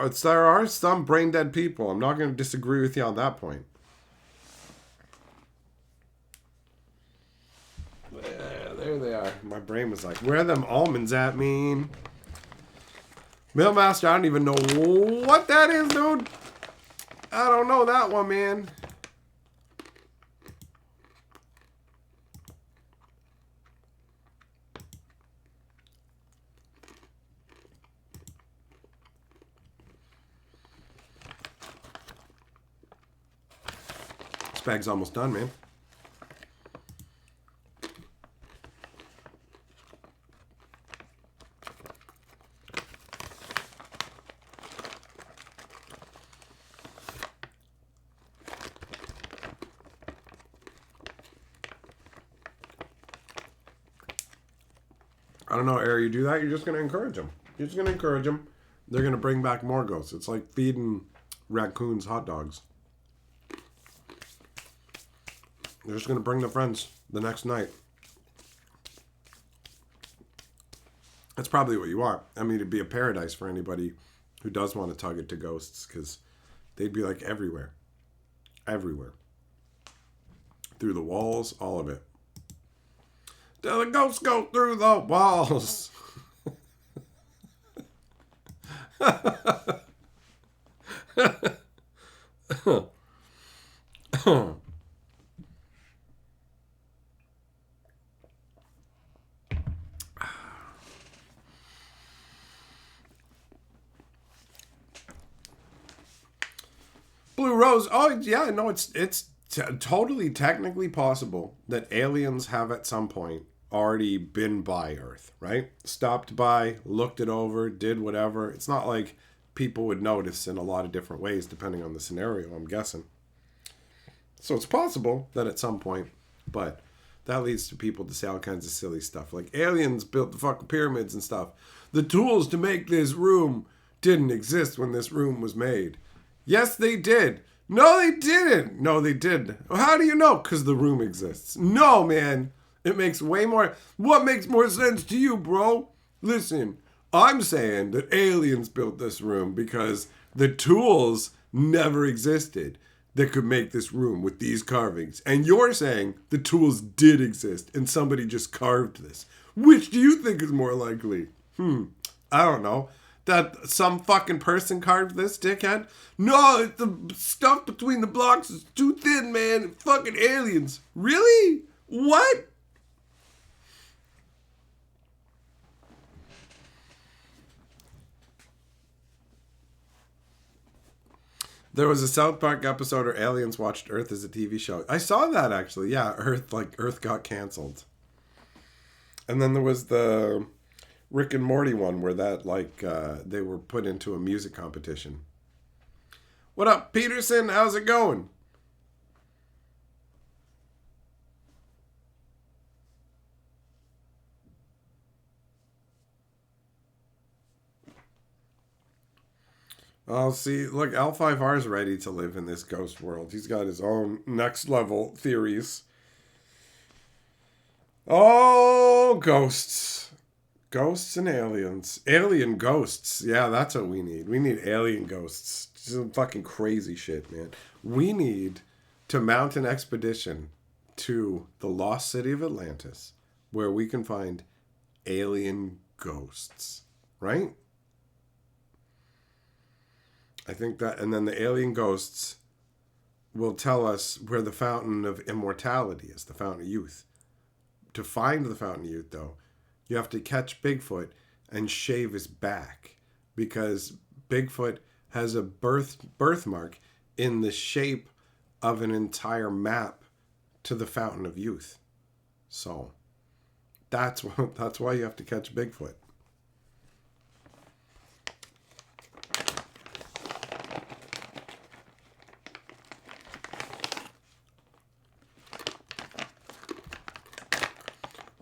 are some brain dead people. I'm not going to disagree with you on that point. Yeah, there they are. My brain was like, where are them almonds at, mean? Millmaster, I don't even know what that is, dude. I don't know that one, man. This bag's almost done, man. I don't know, Ari, you do that, you're just going to encourage them. You're just going to encourage them. They're going to bring back more ghosts. It's like feeding raccoons hot dogs. They're just going to bring their friends the next night. That's probably what you want. I mean, it'd be a paradise for anybody who does want to tug it to ghosts, because they'd be like everywhere. Everywhere. Through the walls, all of it. Do the ghosts go through the walls? Blue Rose. Oh yeah, no, it's totally technically possible that aliens have at some point already been by Earth, right? Stopped by, looked it over, did whatever. It's not like people would notice in a lot of different ways depending on the scenario, I'm guessing. So it's possible that at some point, but that leads to people to say all kinds of silly stuff like aliens built the fucking pyramids and stuff. The tools to make this room didn't exist when this room was made. Yes, they did. No, they didn't. No, they did. How do you know? Because the room exists. No, man. It makes way more... What makes more sense to you, bro? Listen, I'm saying that aliens built this room because the tools never existed that could make this room with these carvings. And you're saying the tools did exist and somebody just carved this. Which do you think is more likely? I don't know. That some fucking person carved this, dickhead? No, the stuff between the blocks is too thin, man. Fucking aliens. Really? What? There was a South Park episode where aliens watched Earth as a TV show. I saw that, actually. Yeah, Earth got canceled. And then there was the Rick and Morty one where they were put into a music competition. What up, Peterson? How's it going? Oh, see, look, L5R is ready to live in this ghost world. He's got his own next level theories. Oh, ghosts. Ghosts and aliens. Alien ghosts. Yeah, that's what we need. We need alien ghosts. Some fucking crazy shit, man. We need to mount an expedition to the lost city of Atlantis where we can find alien ghosts. Right? I think that, and then the alien ghosts will tell us where the fountain of immortality is, the fountain of youth. To find the fountain of youth, though, you have to catch Bigfoot and shave his back, because Bigfoot has a birthmark in the shape of an entire map to the fountain of youth. So that's why you have to catch Bigfoot.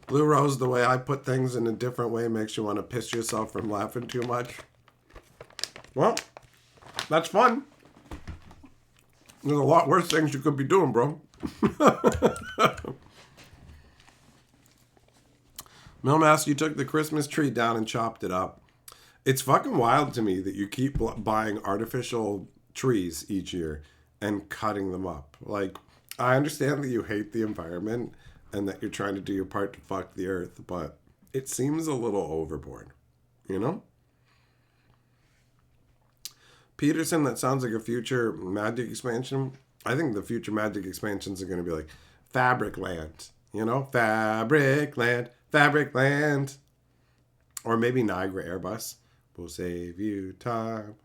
Blue Rose, the way I put things in a different way makes you want to piss yourself from laughing too much. Well, that's fun. There's a lot worse things you could be doing, bro. Millmaster, you took the Christmas tree down and chopped it up. It's fucking wild to me that you keep buying artificial trees each year and cutting them up. Like, I understand that you hate the environment and that you're trying to do your part to fuck the earth, but it seems a little overboard, you know? Peterson, that sounds like a future Magic expansion. I think the future Magic expansions are going to be like Fabric Land, you know? Fabric Land. Or maybe Niagara Airbus. We'll save you time.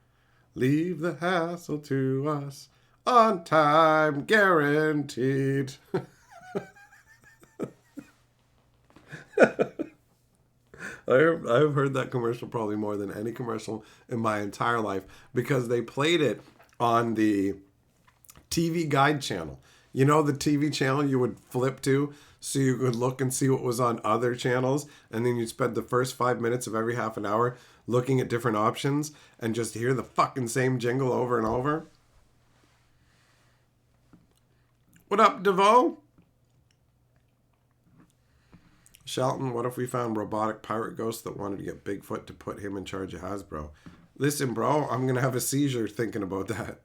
Leave the hassle to us. On time, guaranteed. I've heard that commercial probably more than any commercial in my entire life because they played it on the TV Guide channel. You know, the TV channel you would flip to so you could look and see what was on other channels, and then you'd spend the first 5 minutes of every half an hour looking at different options and just hear the fucking same jingle over and over. What up, DeVoe? Shelton, what if we found robotic pirate ghosts that wanted to get Bigfoot to put him in charge of Hasbro? Listen, bro, I'm going to have a seizure thinking about that.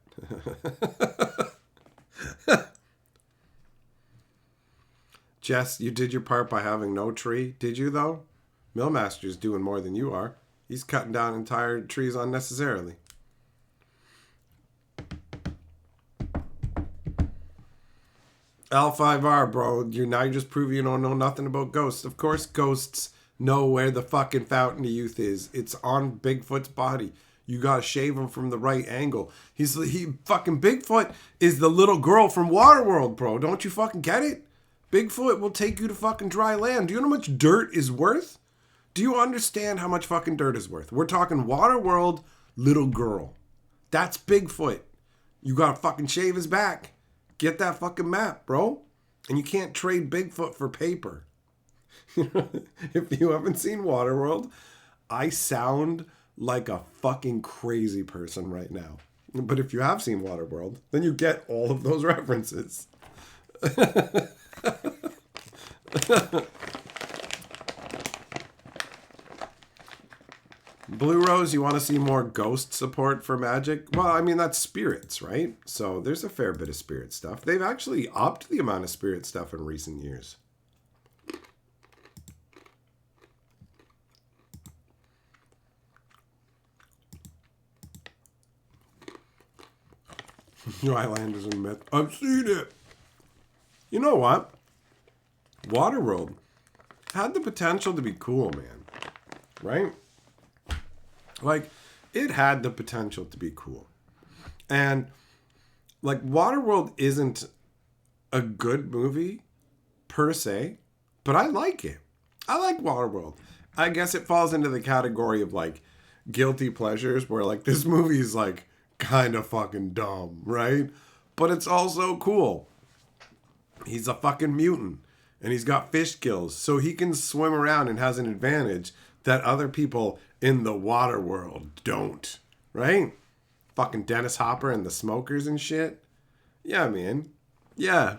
Jess, you did your part by having no tree. Did you, though? Millmaster's doing more than you are. He's cutting down entire trees unnecessarily. L5R, bro. You just prove you don't know nothing about ghosts. Of course ghosts know where the fucking fountain of youth is. It's on Bigfoot's body. You gotta shave him from the right angle. Fucking Bigfoot is the little girl from Waterworld, bro. Don't you fucking get it? Bigfoot will take you to fucking dry land. Do you know how much dirt is worth? Do you understand how much fucking dirt is worth? We're talking Waterworld, little girl. That's Bigfoot. You gotta fucking shave his back. Get that fucking map, bro. And you can't trade Bigfoot for paper. If you haven't seen Waterworld, I sound like a fucking crazy person right now. But if you have seen Waterworld, then you get all of those references. Blue Rose, you want to see more ghost support for Magic? Well, I mean, that's spirits, right? So there's a fair bit of spirit stuff. They've actually upped the amount of spirit stuff in recent years. Dryland is a myth. I've seen it. You know what? Waterworld had the potential to be cool, man. Right? Like, it had the potential to be cool. And, like, Waterworld isn't a good movie, per se, but I like it. I like Waterworld. I guess it falls into the category of, like, guilty pleasures, where, like, this movie is, like, kind of fucking dumb, right? But it's also cool. He's a fucking mutant, and he's got fish gills, so he can swim around and has an advantage that other people in the water world don't, right? Fucking Dennis Hopper and the Smokers and shit. Yeah, man. Yeah.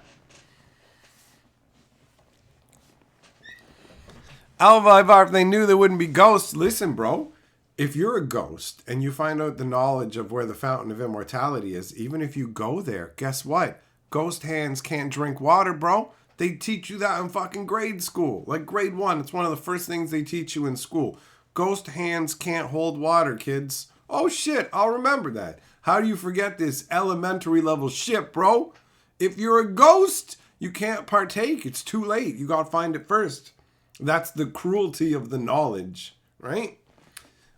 Alvivar, if they knew there wouldn't be ghosts, listen, bro. If you're a ghost and you find out the knowledge of where the fountain of immortality is, even if you go there, guess what? Ghost hands can't drink water, bro. They teach you that in fucking grade school. Like grade 1, it's one of the first things they teach you in school. Ghost hands can't hold water, kids. Oh shit, I'll remember that. How do you forget this elementary level shit, bro? If you're a ghost, you can't partake. It's too late. You gotta find it first. That's the cruelty of the knowledge, right?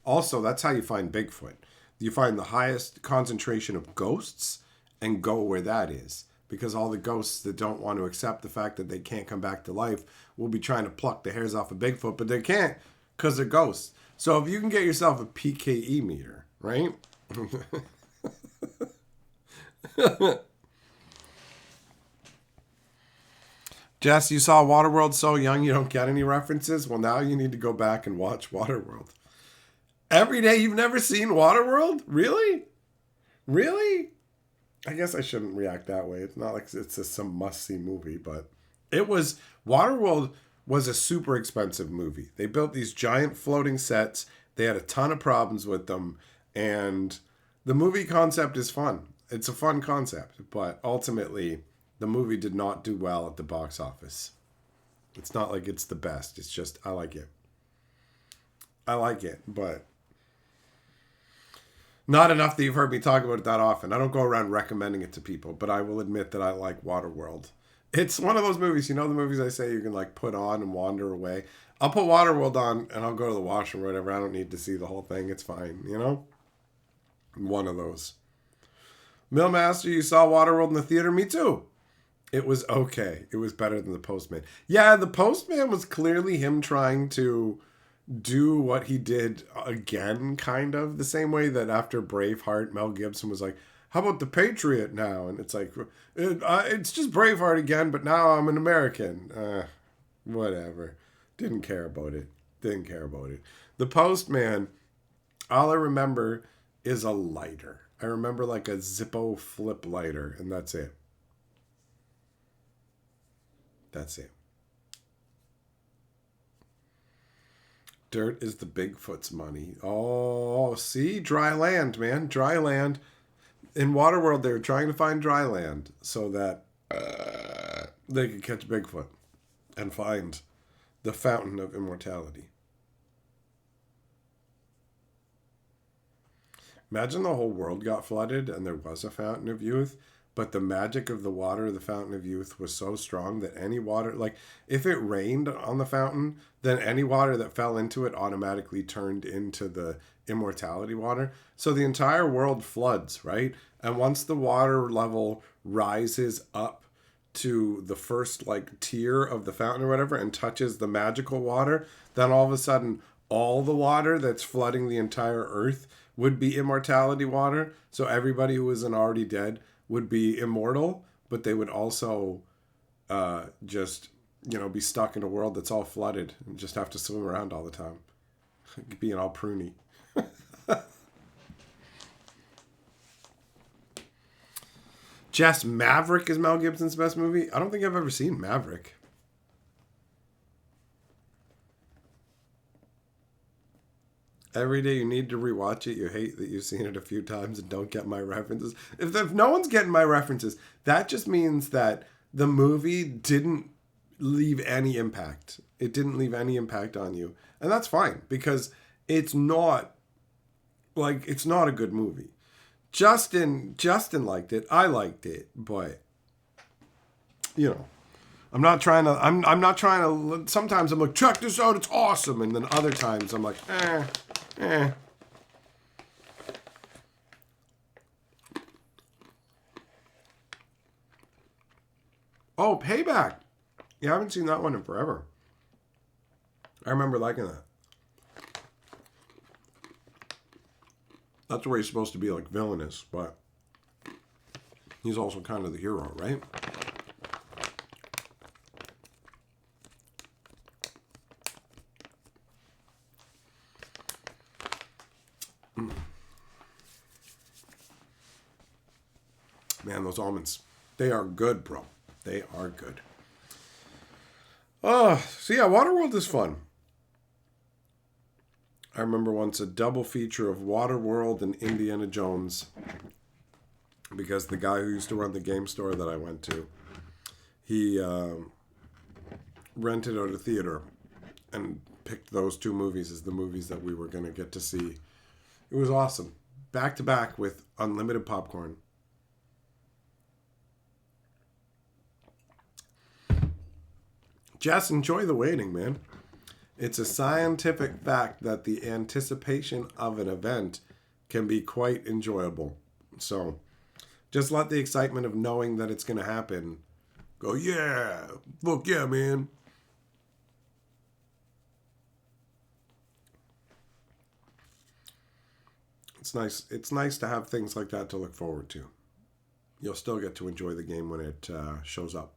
Also, that's how you find Bigfoot. You find the highest concentration of ghosts and go where that is. because all the ghosts that don't want to accept the fact that they can't come back to life will be trying to pluck the hairs off of Bigfoot, but they can't because they're ghosts. So if you can get yourself a PKE meter, right? Jess, you saw Waterworld so young you don't get any references? Well, now you need to go back and watch Waterworld. Every day you've never seen Waterworld? Really? Really? I guess I shouldn't react that way. It's not like it's some must-see movie, but Waterworld was a super expensive movie. They built these giant floating sets. They had a ton of problems with them, and the movie concept is fun. It's a fun concept, but ultimately the movie did not do well at the box office. It's not like it's the best. It's just, I like it. I like it, but not enough that you've heard me talk about it that often. I don't go around recommending it to people, but I will admit that I like Waterworld. It's one of those movies, the movies I say you can like put on and wander away. I'll put Waterworld on and I'll go to the washroom or whatever. I don't need to see the whole thing. It's fine, One of those. Millmaster, you saw Waterworld in the theater? Me too. It was okay. It was better than The Postman. Yeah, The Postman was clearly him trying to do what he did again, kind of. The same way that after Braveheart, Mel Gibson was like, how about The Patriot now? And it's like, it's just Braveheart again, but now I'm an American. Whatever. Didn't care about it. The Postman, all I remember is a lighter. I remember like a Zippo flip lighter, and that's it. Dirt is the Bigfoot's money. Oh, see? Dry land, man. Dry land. In Waterworld, they were trying to find dry land so that they could catch Bigfoot and find the fountain of immortality. Imagine the whole world got flooded and there was a fountain of youth, but the magic of the water of the fountain of youth was so strong that any water, like if it rained on the fountain, then any water that fell into it automatically turned into the immortality water. So the entire world floods, right? And once the water level rises up to the first like tier of the fountain or whatever and touches the magical water, then all of a sudden all the water that's flooding the entire earth would be immortality water. So everybody who isn't already dead would be immortal, but they would also just, be stuck in a world that's all flooded and just have to swim around all the time, being all pruny. Jess, Maverick is Mel Gibson's best movie? I don't think I've ever seen Maverick. Every day you need to rewatch it. You hate that you've seen it a few times and don't get my references. If no one's getting my references, that just means that the movie didn't leave any impact. It didn't leave any impact on you. And that's fine, because it's not a good movie. Justin liked it. I liked it, but I'm not trying to, sometimes I'm like, check this out, it's awesome. And then other times I'm like, eh. Oh, Payback. Yeah, I haven't seen that one in forever. I remember liking that. That's where he's supposed to be like villainous, but he's also kind of the hero, right? Man, those almonds, they are good, bro. They are good. So yeah, Waterworld is fun. I remember once a double feature of Waterworld and Indiana Jones, because the guy who used to run the game store that I went to, he rented out a theater and picked those two movies as the movies that we were going to get to see. It was awesome. Back to back with unlimited popcorn. Just enjoy the waiting, man. It's a scientific fact that the anticipation of an event can be quite enjoyable. So Just let the excitement of knowing that it's going to happen go, yeah, fuck yeah, man. It's nice. It's nice to have things like that to look forward to. You'll still get to enjoy the game when it shows up.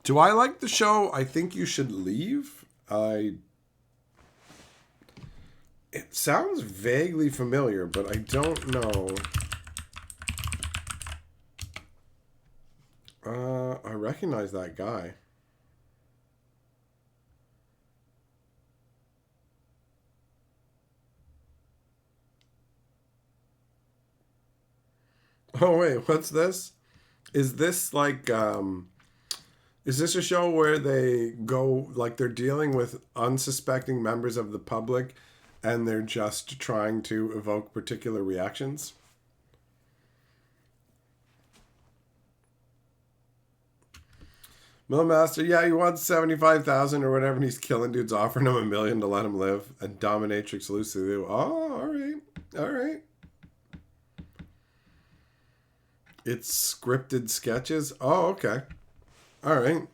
Do I like the show? I think you should leave. It sounds vaguely familiar, but I don't know. I recognize that guy. Oh wait, what's this? Is this like is this a show where they go like they're dealing with unsuspecting members of the public and they're just trying to evoke particular reactions? Millmaster, yeah, he wants 75,000 or whatever, and he's killing dudes, offering him 1 million to let him live. And Dominatrix Lucy, oh, all right, all right. It's scripted sketches. Oh, okay, all right.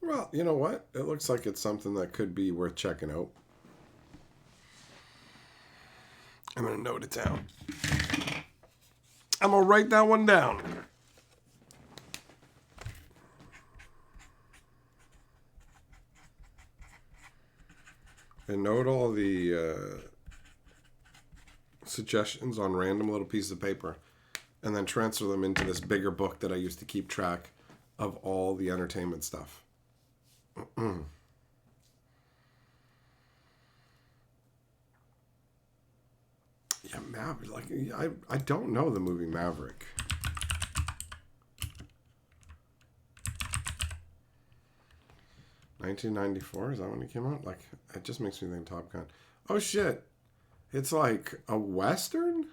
Well, you know what? It looks like it's something that could be worth checking out. I'm gonna note it down. I'm gonna write that one down. And note all the suggestions on random little pieces of paper, and then transfer them into this bigger book that I used to keep track of all the entertainment stuff. Yeah, Maverick. Like I don't know the movie Maverick. $1994, is that when it came out? Like, it just makes me think Top Gun. Oh shit. It's like a Western?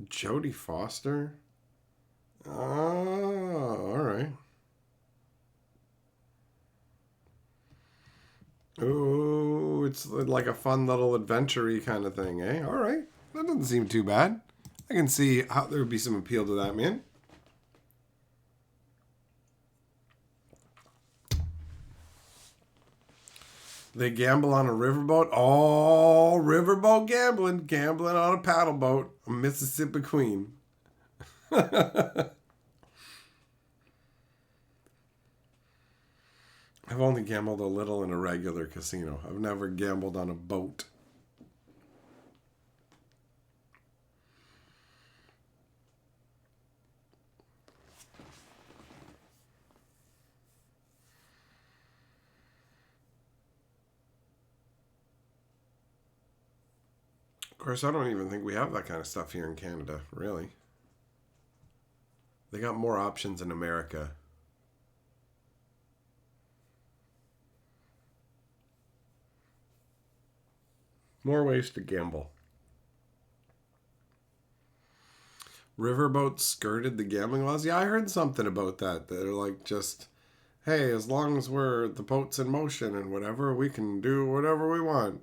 Jodie Foster? Oh, alright. Ooh, it's like a fun little adventure-y kind of thing, eh? Alright. That doesn't seem too bad. I can see how there would be some appeal to that, man. They gamble on a riverboat. Oh, riverboat gambling. Gambling on a paddle boat. A Mississippi Queen. I've only gambled a little in a regular casino. I've never gambled on a boat. Of course, I don't even think we have that kind of stuff here in Canada, really. They got more options in America. More ways to gamble. Riverboats skirted the gambling laws. Yeah, I heard something about that. They're like just, hey, as long as the boat's in motion and whatever, we can do whatever we want.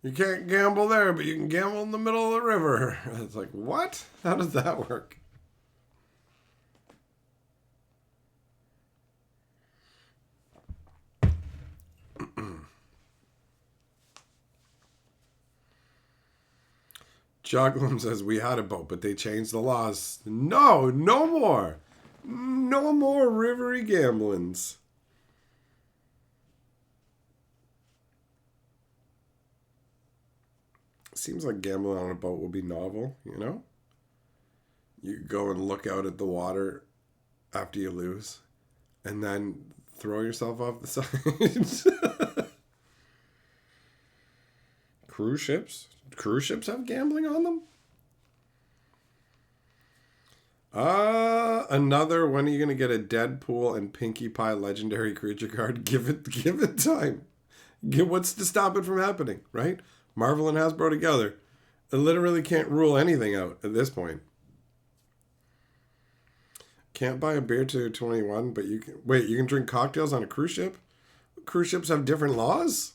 You can't gamble there, but you can gamble in the middle of the river. It's like, what? How does that work? Joglum says we had a boat, but they changed the laws. No, no more. No more rivery gamblings. Seems like gambling on a boat would be novel, you know? You go and look out at the water after you lose and then throw yourself off the side. Cruise ships? Cruise ships have gambling on them? Another. When are you gonna get a Deadpool and Pinkie Pie legendary creature card? Give it time. What's to stop it from happening, right? Marvel and Hasbro together. It literally can't rule anything out at this point. Can't buy a beer to 21, but you can wait. You can drink cocktails on a cruise ship. Cruise ships have different laws.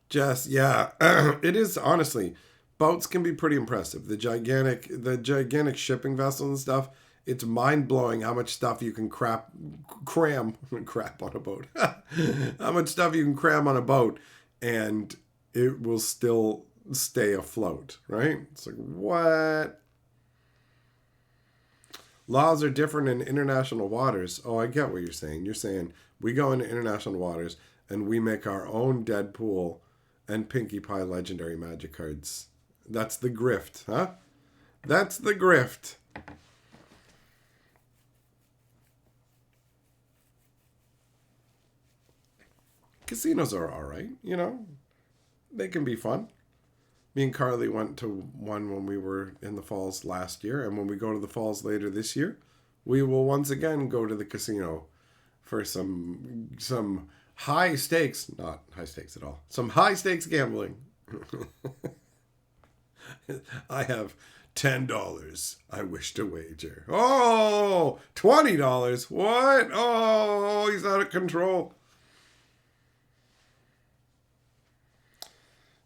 Jess, yeah, it is honestly. Boats can be pretty impressive. The gigantic shipping vessels and stuff. It's mind blowing how much stuff you can cram crap on a boat. How much stuff you can cram on a boat, and it will still stay afloat. Right? It's like what? Laws are different in international waters. Oh, I get what you're saying. You're saying we go into international waters and we make our own Deadpool and Pinkie Pie legendary magic cards. That's the grift, huh? That's the grift. Casinos are all right, you know. They can be fun. Me and Carly went to one when we were in the falls last year, and when we go to the falls later this year, we will once again go to the casino for some high stakes, not high stakes at all, some high stakes gambling. I have $10 I wish to wager. Oh, $20. What? Oh, he's out of control.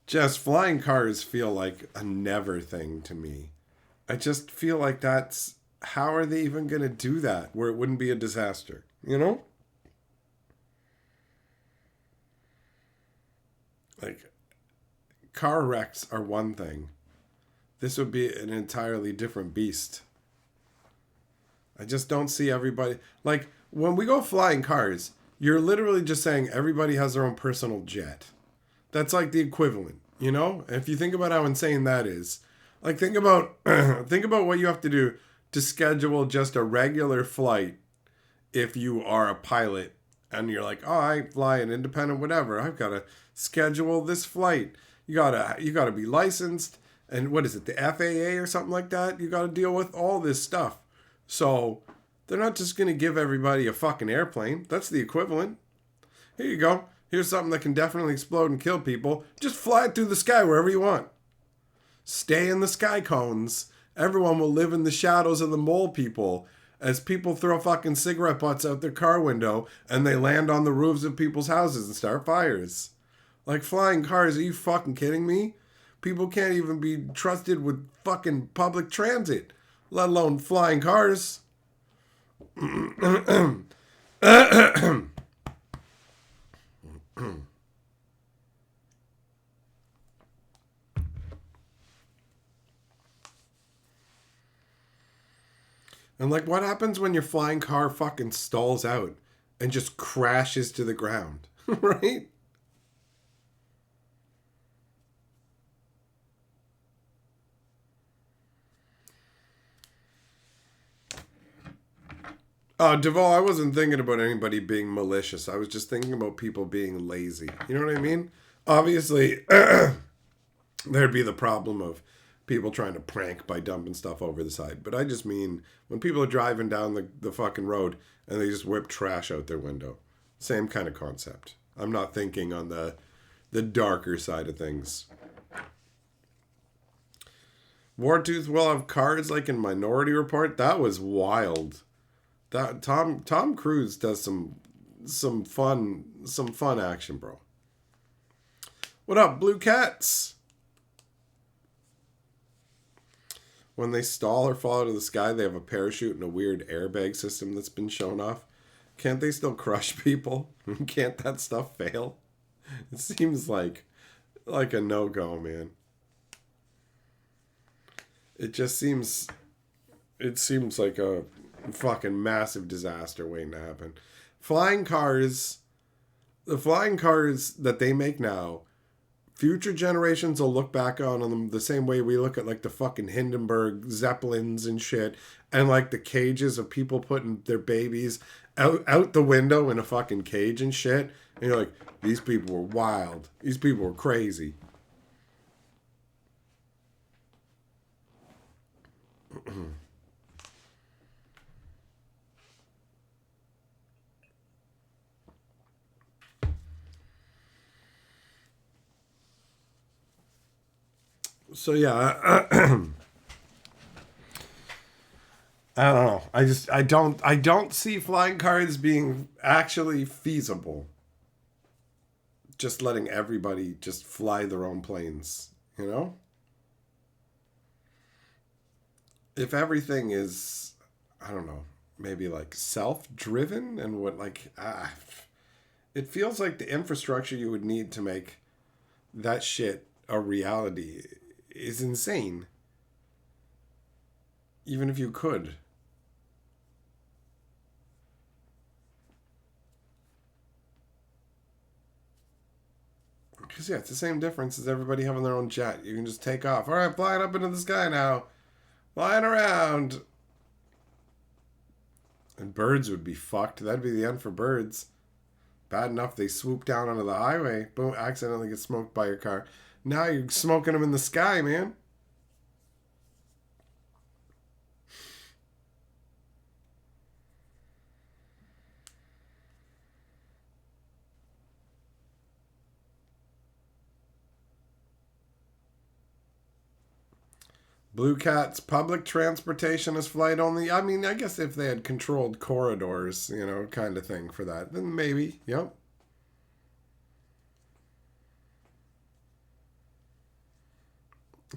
Just flying cars feel like a never thing to me. I just feel like that's how are they even going to do that where it wouldn't be a disaster, you know? Like car wrecks are one thing. This would be an entirely different beast. I just don't see everybody like when we go flying cars, you're literally just saying everybody has their own personal jet. That's like the equivalent, you know? And if you think about how insane that is, like think about think about what you have to do to schedule just a regular flight if you are a pilot and you're like, "Oh, I fly an independent whatever. I've got to schedule this flight. You got to be licensed and what is it? The FAA or something like that. You got to deal with all this stuff." So, they're not just going to give everybody a fucking airplane. That's the equivalent. Here you go. Here's something that can definitely explode and kill people. Just fly it through the sky wherever you want. Stay in the sky cones. Everyone will live in the shadows of the mole people as people throw fucking cigarette butts out their car window and they land on the roofs of people's houses and start fires. Like flying cars, are you fucking kidding me? People can't even be trusted with fucking public transit, let alone flying cars. And like, what happens when your flying car fucking stalls out and just crashes to the ground, right? Duvall, I wasn't thinking about anybody being malicious. I was just thinking about people being lazy. You know what I mean? Obviously, there'd be the problem of people trying to prank by dumping stuff over the side. But I just mean when people are driving down the fucking road and they just whip trash out their window. Same kind of concept. I'm not thinking on the darker side of things. Wartooth will have cards like in Minority Report. That was wild. That Tom Cruise does some fun action, bro. What up, Blue Cats? When they stall or fall out of the sky, they have a parachute and a weird airbag system that's been shown off. Can't they still crush people? Can't that stuff fail? It seems like a no-go, man. It seems like a fucking massive disaster waiting to happen. Flying cars, the flying cars that they make now, future generations will look back on them the same way we look at like the fucking Hindenburg Zeppelins and shit, and like the cages of people putting their babies out the window in a fucking cage and shit. And you're like, these people were wild. These people were crazy. So yeah, I don't know. I don't see flying cars being actually feasible. Just letting everybody just fly their own planes, you know? If everything is, I don't know, maybe like self-driven and what like it feels like the infrastructure you would need to make that shit a reality is insane. Even if you could. Because, yeah, it's the same difference as everybody having their own jet. You can just take off. All right, flying up into the sky now. Flying around. And birds would be fucked. That'd be the end for birds. Bad enough they swoop down onto the highway. Boom, accidentally get smoked by your car. Now you're smoking them in the sky, man. Blue Cat's public transportation is flight only. I mean, I guess if they had controlled corridors, kind of thing for that, then maybe. Yep.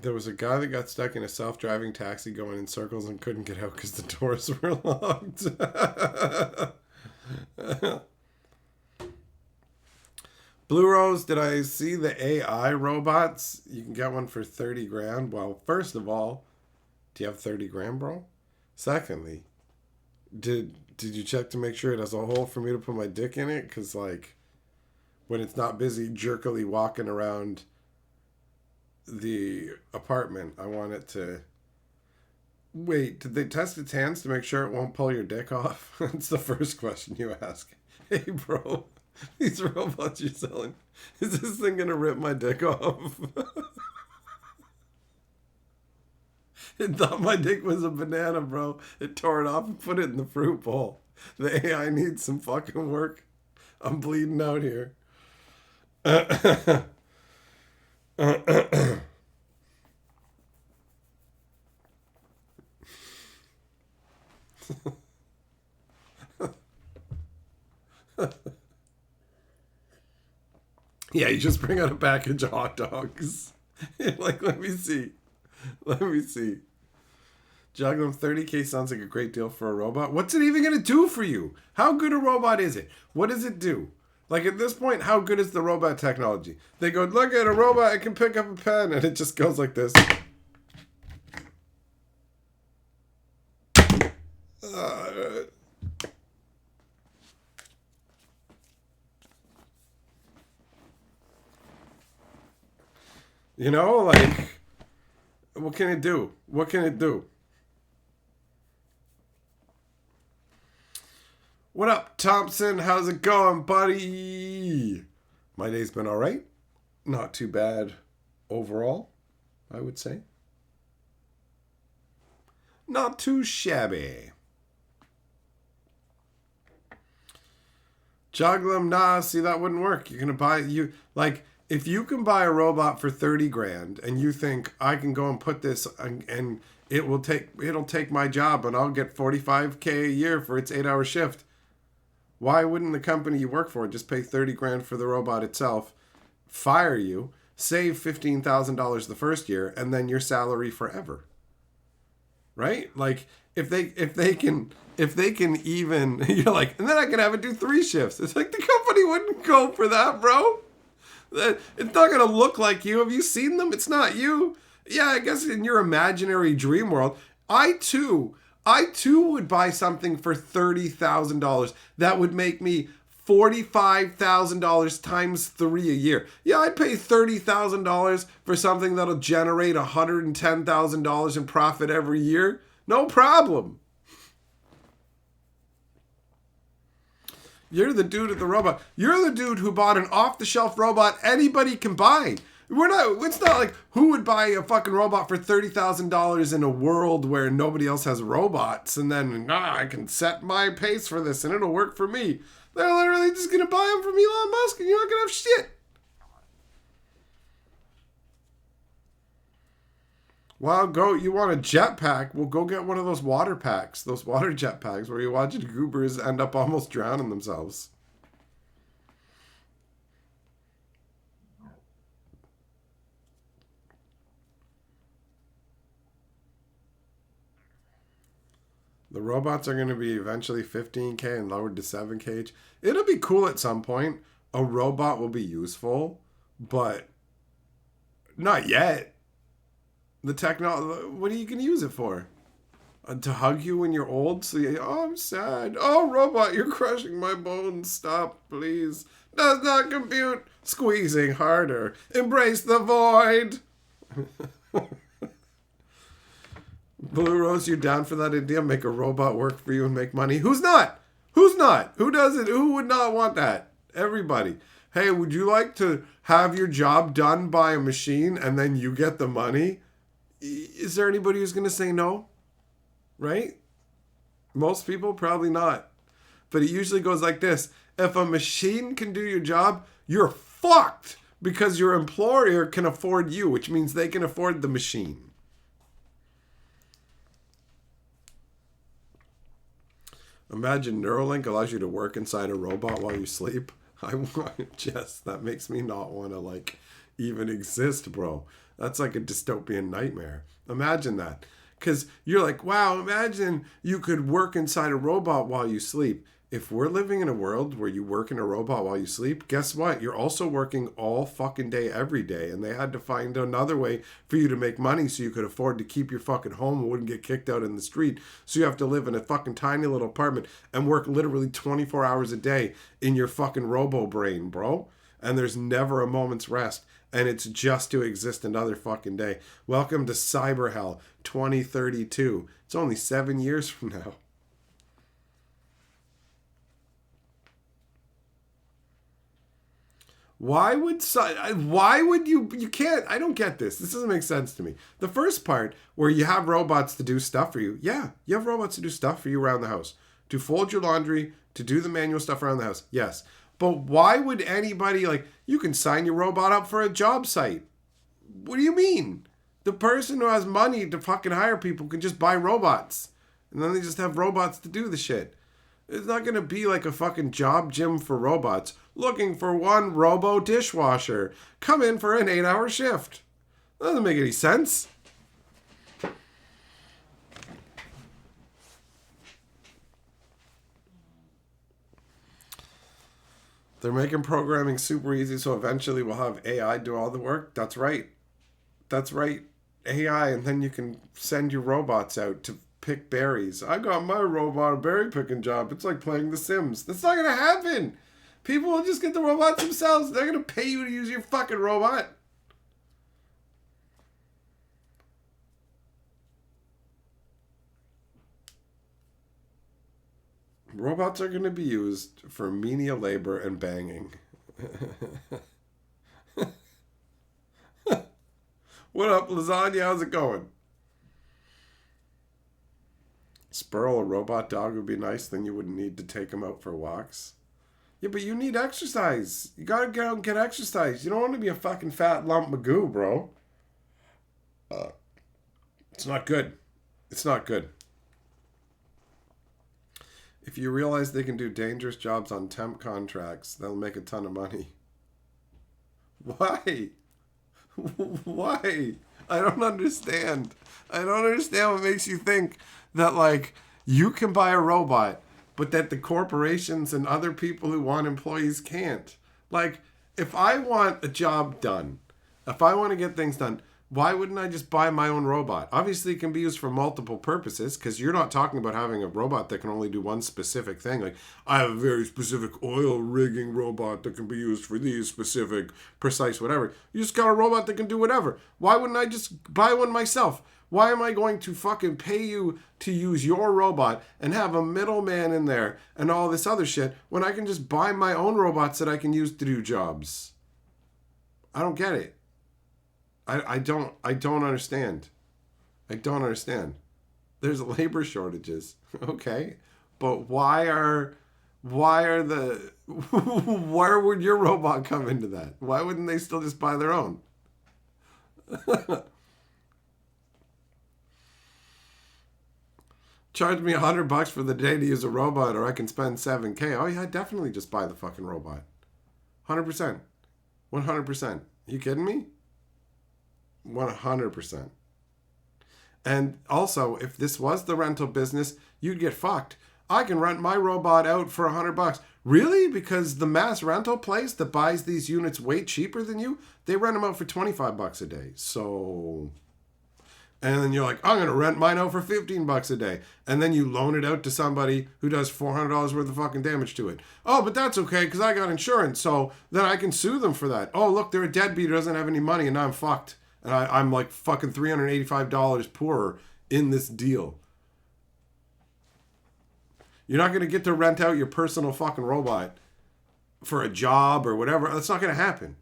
There was a guy that got stuck in a self-driving taxi going in circles and couldn't get out because the doors were locked. Blue Rose, did I see the AI robots? You can get one for 30 grand. Well, first of all, do you have 30 grand, bro? Secondly, did you check to make sure it has a hole for me to put my dick in it? Because, like, when it's not busy jerkily walking around the apartment, I want it to... Wait, did they test its hands to make sure it won't pull your dick off? That's the first question you ask. Hey, bro, these robots you're selling, is this thing gonna rip my dick off? It thought my dick was a banana, bro. It tore it off and put it in the fruit bowl. The AI needs some fucking work. I'm bleeding out here. Yeah, you just bring out a package of hot dogs. You're like, let me see. Let me see. Juggling 30K sounds like a great deal for a robot. What's it even going to do for you? How good a robot is it? What does it do? Like, at this point, how good is the robot technology? They go, look at a robot, it can pick up a pen, and it just goes like this. Like, what can it do? What can it do? What up, Thompson? How's it going, buddy? My day's been all right. Not too bad overall, I would say. Not too shabby. Juglum, nah, see, that wouldn't work. You're going to buy, if you can buy a robot for 30 grand and you think I can go and put this and it'll take my job and I'll get 45K a year for its 8-hour shift. Why wouldn't the company you work for just pay 30 grand for the robot itself, fire you, save $15,000 the first year, and then your salary forever? Right? Like, if they can even, you're like, and then I can have it do 3 shifts. It's like, the company wouldn't go for that, bro. It's not going to look like you. Have you seen them? It's not you. Yeah, I guess in your imaginary dream world, I too would buy something for $30,000 that would make me $45,000 times 3 a year. Yeah, I'd pay $30,000 for something that'll generate $110,000 in profit every year. No problem. You're the dude at the robot. You're the dude who bought an off-the-shelf robot anybody can buy. It's not like who would buy a fucking robot for $30,000 in a world where nobody else has robots and then, I can set my pace for this and it'll work for me. They're literally just going to buy them from Elon Musk and you're not going to have shit. Well, you want a jetpack? Well, go get one of those water packs, those water jetpacks where you watch goobers end up almost drowning themselves. The robots are going to be eventually 15K and lowered to 7K. It'll be cool at some point. A robot will be useful, but not yet. The technology, what are you going to use it for? To hug you when you're old? I'm sad. Oh, robot, you're crushing my bones. Stop, please. Does not compute. Squeezing harder. Embrace the void. Blue Rose, you down for that idea? Make a robot work for you and make money? Who's not? Who's not? Who doesn't? Who would not want that? Everybody. Hey, would you like to have your job done by a machine and then you get the money? Is there anybody who's going to say no? Right? Most people, probably not. But it usually goes like this. If a machine can do your job, you're fucked because your employer can afford you, which means they can afford the machine. Imagine Neuralink allows you to work inside a robot while you sleep. That makes me not want to even exist, bro. That's like a dystopian nightmare. Imagine that. Because you're like, wow, imagine you could work inside a robot while you sleep. If we're living in a world where you work in a robot while you sleep, guess what? You're also working all fucking day, every day. And they had to find another way for you to make money so you could afford to keep your fucking home and wouldn't get kicked out in the street. So you have to live in a fucking tiny little apartment and work literally 24 hours a day in your fucking robo brain, bro. And there's never a moment's rest. And it's just to exist another fucking day. Welcome to Cyber Hell 2032. It's only 7 years from now. Why would you can't, I don't get this. This doesn't make sense to me. The first part where you have robots to do stuff for you. Yeah, you have robots to do stuff for you around the house. To fold your laundry, to do the manual stuff around the house. Yes. But why would anybody, you can sign your robot up for a job site. What do you mean? The person who has money to fucking hire people can just buy robots. And then they just have robots to do the shit. It's not going to be like a fucking job gym for robots. Looking for one robo dishwasher. Come in for an 8-hour shift. That doesn't make any sense. They're making programming super easy, so eventually we'll have AI do all the work. That's right. That's right. AI, and then you can send your robots out to pick berries. I got my robot a berry picking job. It's like playing The Sims. That's not going to happen. People will just get the robots themselves. They're going to pay you to use your fucking robot. Robots are going to be used for menial labor and banging. What up, lasagna? How's it going? Spurl, a robot dog would be nice. Then you wouldn't need to take him out for walks. Yeah, but you need exercise. You gotta get out and get exercise. You don't want to be a fucking fat lump of goo, bro. It's not good. It's not good. If you realize they can do dangerous jobs on temp contracts, they'll make a ton of money. Why? Why? I don't understand. I don't understand what makes you think that, you can buy a robot, but that the corporations and other people who want employees can't. If I want a job done, if I want to get things done, why wouldn't I just buy my own robot? Obviously, it can be used for multiple purposes, because you're not talking about having a robot that can only do one specific thing. I have a very specific oil rigging robot that can be used for these specific, precise whatever. You just got a robot that can do whatever. Why wouldn't I just buy one myself? Why am I going to fucking pay you to use your robot and have a middleman in there and all this other shit when I can just buy my own robots that I can use to do jobs? I don't get it. I don't understand. I don't understand. There's labor shortages, okay? But why are the where would your robot come into that? Why wouldn't they still just buy their own? Charge me $100 for the day to use a robot, or I can spend 7K. Oh yeah, definitely just buy the fucking robot. 100%. 100%. You kidding me? 100%. And also, if this was the rental business, you'd get fucked. I can rent my robot out for $100. Really? Because the mass rental place that buys these units way cheaper than you, they rent them out for $25 a day. So, and then you're like, I'm gonna rent mine out for $15 a day, and then you loan it out to somebody who does $400 worth of fucking damage to it. Oh, but that's okay because I got insurance, so then I can sue them for that. Oh, look, they're a deadbeat who doesn't have any money, and now I'm fucked, and I'm like fucking $385 poorer in this deal. You're not gonna get to rent out your personal fucking robot for a job or whatever. That's not gonna happen.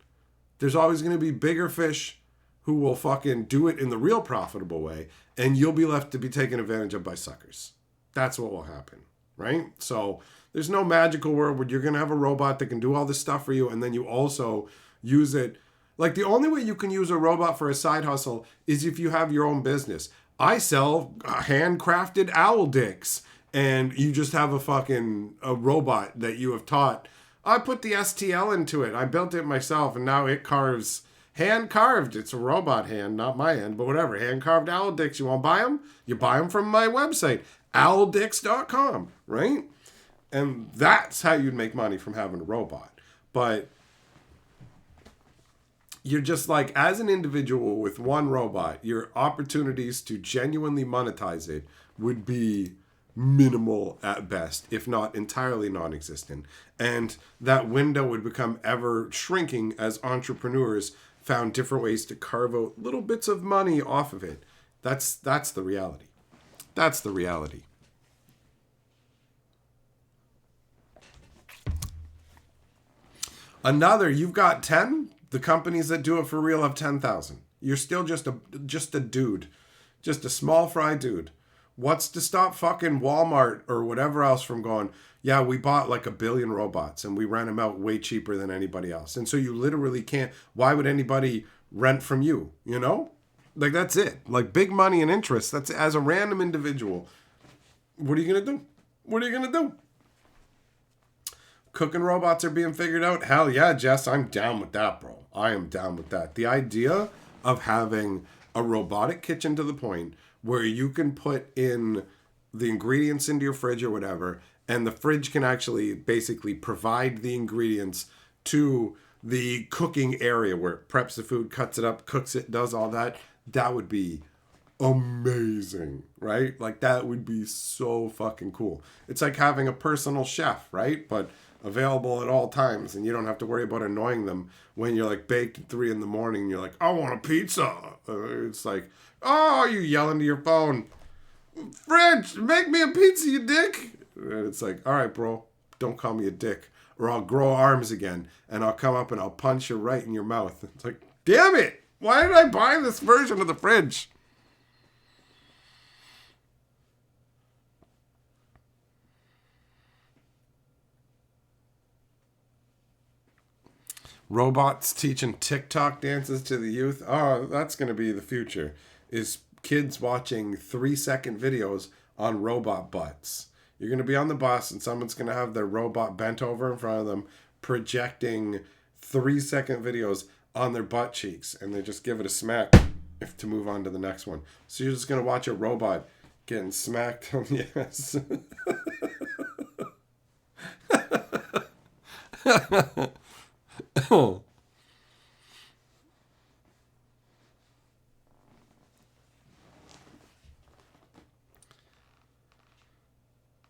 There's always gonna be bigger fish who will fucking do it in the real profitable way, and you'll be left to be taken advantage of by suckers. That's what will happen, right? So there's no magical world where you're going to have a robot that can do all this stuff for you, and then you also use it. Like, the only way you can use a robot for a side hustle is if you have your own business. I sell handcrafted owl dicks, and you just have a robot that you have taught. I put the STL into it. I built it myself, and now it carves. Hand carved. It's a robot hand, not my hand, but whatever. Hand carved owl dicks. You want to buy them? You buy them from my website, owldicks.com, right? And that's how you'd make money from having a robot. But you're just like, as an individual with one robot, your opportunities to genuinely monetize it would be minimal at best, if not entirely non-existent. And that window would become ever shrinking as entrepreneurs found different ways to carve out little bits of money off of it. That's the reality. That's the reality. Another, you've got 10. The companies that do it for real have 10,000. You're still just a dude, just a small fry dude. What's to stop fucking Walmart or whatever else from going, yeah, we bought like 1 billion robots and we rent them out way cheaper than anybody else. And so you literally can't, why would anybody rent from you? You know? Like, that's it. Like, big money and interest. That's, as a random individual, what are you going to do? What are you going to do? Cooking robots are being figured out. Hell yeah, Jess, I'm down with that, bro. I am down with that. The idea of having a robotic kitchen to the point where you can put in the ingredients into your fridge or whatever, and the fridge can actually basically provide the ingredients to the cooking area where it preps the food, cuts it up, cooks it, does all that. That would be amazing, right? Like, that would be so fucking cool. It's like having a personal chef, right? But available at all times, and you don't have to worry about annoying them when you're like baked at 3 a.m. and you're like, I want a pizza. It's like, oh, you yelling to your phone, French, make me a pizza, you dick. And it's like, all right, bro, don't call me a dick, or I'll grow arms again, and I'll come up and I'll punch you right in your mouth. It's like, damn it, why did I buy this version of the fridge? Robots teaching TikTok dances to the youth. Oh, that's going to be the future. Is kids watching 3-second videos on robot butts. You're going to be on the bus and someone's going to have their robot bent over in front of them, projecting 3-second videos on their butt cheeks, and they just give it a smack if to move on to the next one. So you're just going to watch a robot getting smacked. Yes.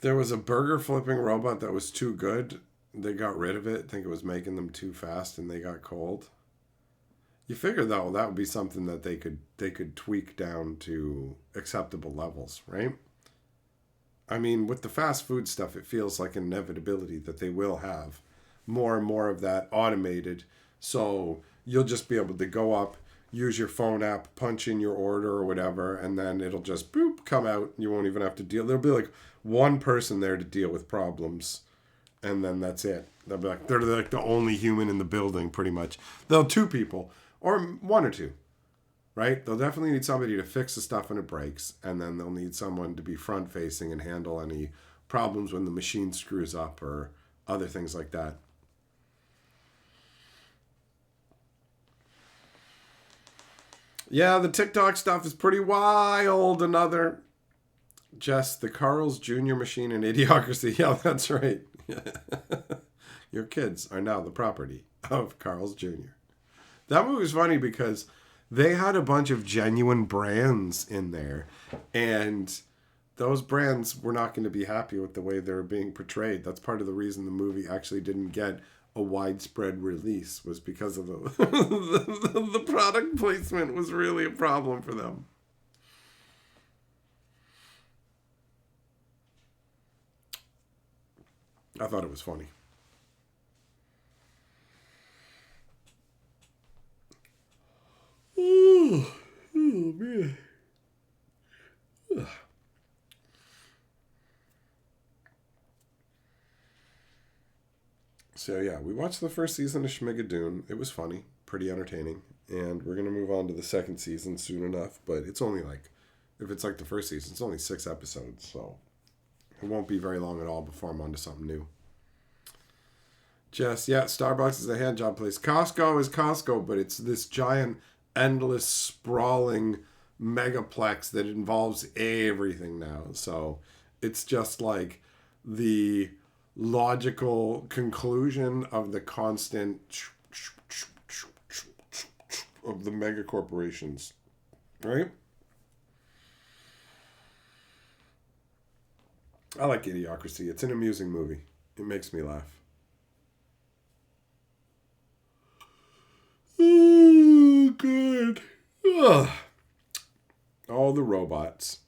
There was a burger flipping robot that was too good. They got rid of it. I think it was making them too fast and they got cold. You figure though that would be something that they could tweak down to acceptable levels, right? I mean, with the fast food stuff, it feels like an inevitability that they will have more and more of that automated. So you'll just be able to go up, use your phone app, punch in your order or whatever, and then it'll just boop come out. You won't even have to deal. There'll be like one person there to deal with problems, and then that's it. They're like the only human in the building, pretty much. They'll two people or one or two, right? They'll definitely need somebody to fix the stuff when it breaks, and then they'll need someone to be front facing and handle any problems when the machine screws up or other things like that. Yeah, the TikTok stuff is pretty wild. Another, just the Carl's Jr. machine and Idiocracy. Yeah, that's right. Your kids are now the property of Carl's Jr. That movie was funny because they had a bunch of genuine brands in there, and those brands were not going to be happy with the way they were being portrayed. That's part of the reason the movie actually didn't get a widespread release, was because of the product placement was really a problem for them. I thought it was funny. Oh, man. So yeah, we watched the first season of Schmigadoon. It was funny, pretty entertaining, and we're gonna move on to the second season soon enough. But it's only like, if it's like the first season, it's only 6 episodes, so it won't be very long at all before I'm on to something new. Just yeah, Starbucks is a hand job place. Costco is Costco, but it's this giant, endless, sprawling megaplex that involves everything now. So it's just like the logical conclusion of the constant of the mega corporations, right? I like Idiocracy. It's an amusing movie. It makes me laugh. Oh, good. Ugh. All the robots.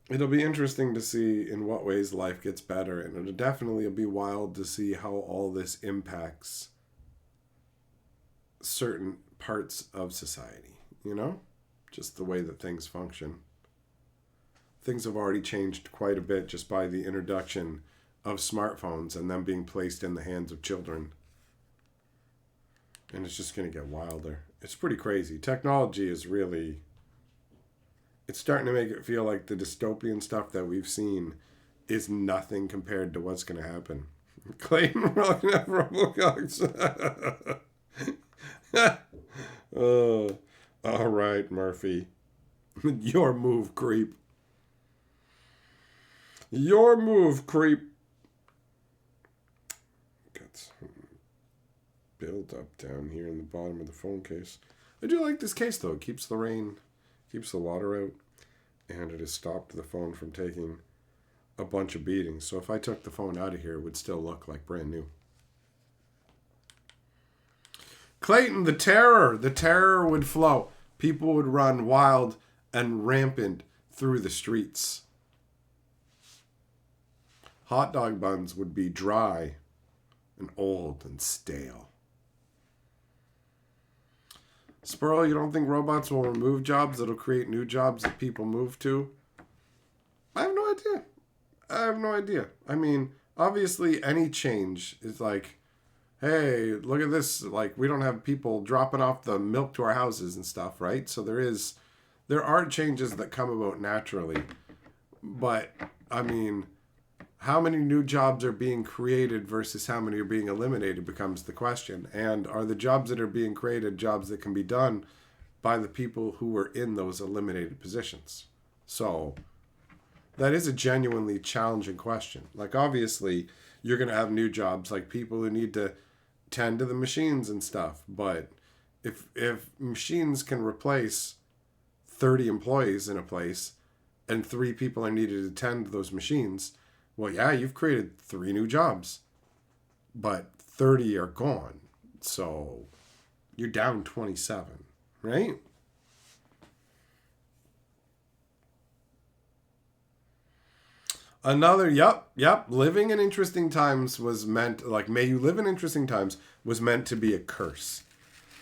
It'll be interesting to see in what ways life gets better, and it'll definitely be wild to see how all this impacts certain parts of society, you know? Just the way that things function. Things have already changed quite a bit just by the introduction of smartphones and them being placed in the hands of children. And it's just going to get wilder. It's pretty crazy. Technology is really, it's starting to make it feel like the dystopian stuff that we've seen is nothing compared to what's going to happen. Clayton rolling up Roblox. Oh, all right, Murphy. Your move, creep. Your move, creep. Got some build up down here in the bottom of the phone case. I do like this case though. It keeps the rain, keeps the water out, and it has stopped the phone from taking a bunch of beatings. So if I took the phone out of here, it would still look like brand new. Clayton, the terror would flow. People would run wild and rampant through the streets. Hot dog buns would be dry and old and stale. Sperl, you don't think robots will remove jobs that'll create new jobs that people move to? I have no idea. I mean, obviously any change is like, hey, look at this. Like, we don't have people dropping off the milk to our houses and stuff, right? So there are changes that come about naturally. But, I mean, how many new jobs are being created versus how many are being eliminated becomes the question. And are the jobs that are being created jobs that can be done by the people who were in those eliminated positions? So that is a genuinely challenging question. Like, obviously, you're going to have new jobs, like people who need to tend to the machines and stuff. But if machines can replace 30 employees in a place and 3 people are needed to tend to those machines, well, yeah, you've created 3 new jobs, but 30 are gone. So you're down 27, right? Another, yep. Living in interesting times was meant, like, may you live in interesting times was meant to be a curse.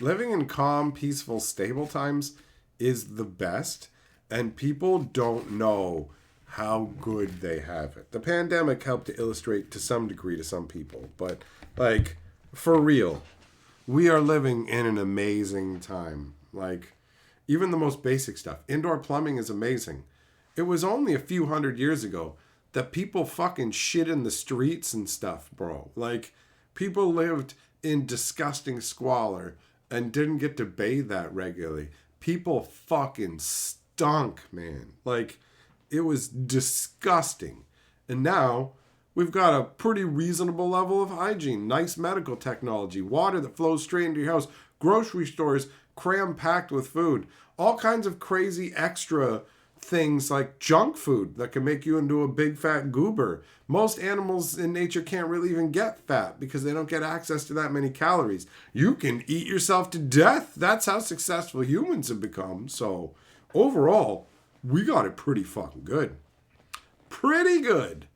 Living in calm, peaceful, stable times is the best, and people don't know how good they have it. The pandemic helped to illustrate to some degree to some people, but, like, for real, we are living in an amazing time. Like, even the most basic stuff. Indoor plumbing is amazing. It was only a few hundred years ago that people fucking shit in the streets and stuff, bro. Like, people lived in disgusting squalor and didn't get to bathe that regularly. People fucking stunk, man. Like, it was disgusting. And now we've got a pretty reasonable level of hygiene, nice medical technology, water that flows straight into your house, grocery stores cram packed with food, all kinds of crazy extra things like junk food that can make you into a big fat goober. Most animals in nature can't really even get fat because they don't get access to that many calories. You can eat yourself to death. That's how successful humans have become. So overall, we got it pretty fucking good. Pretty good.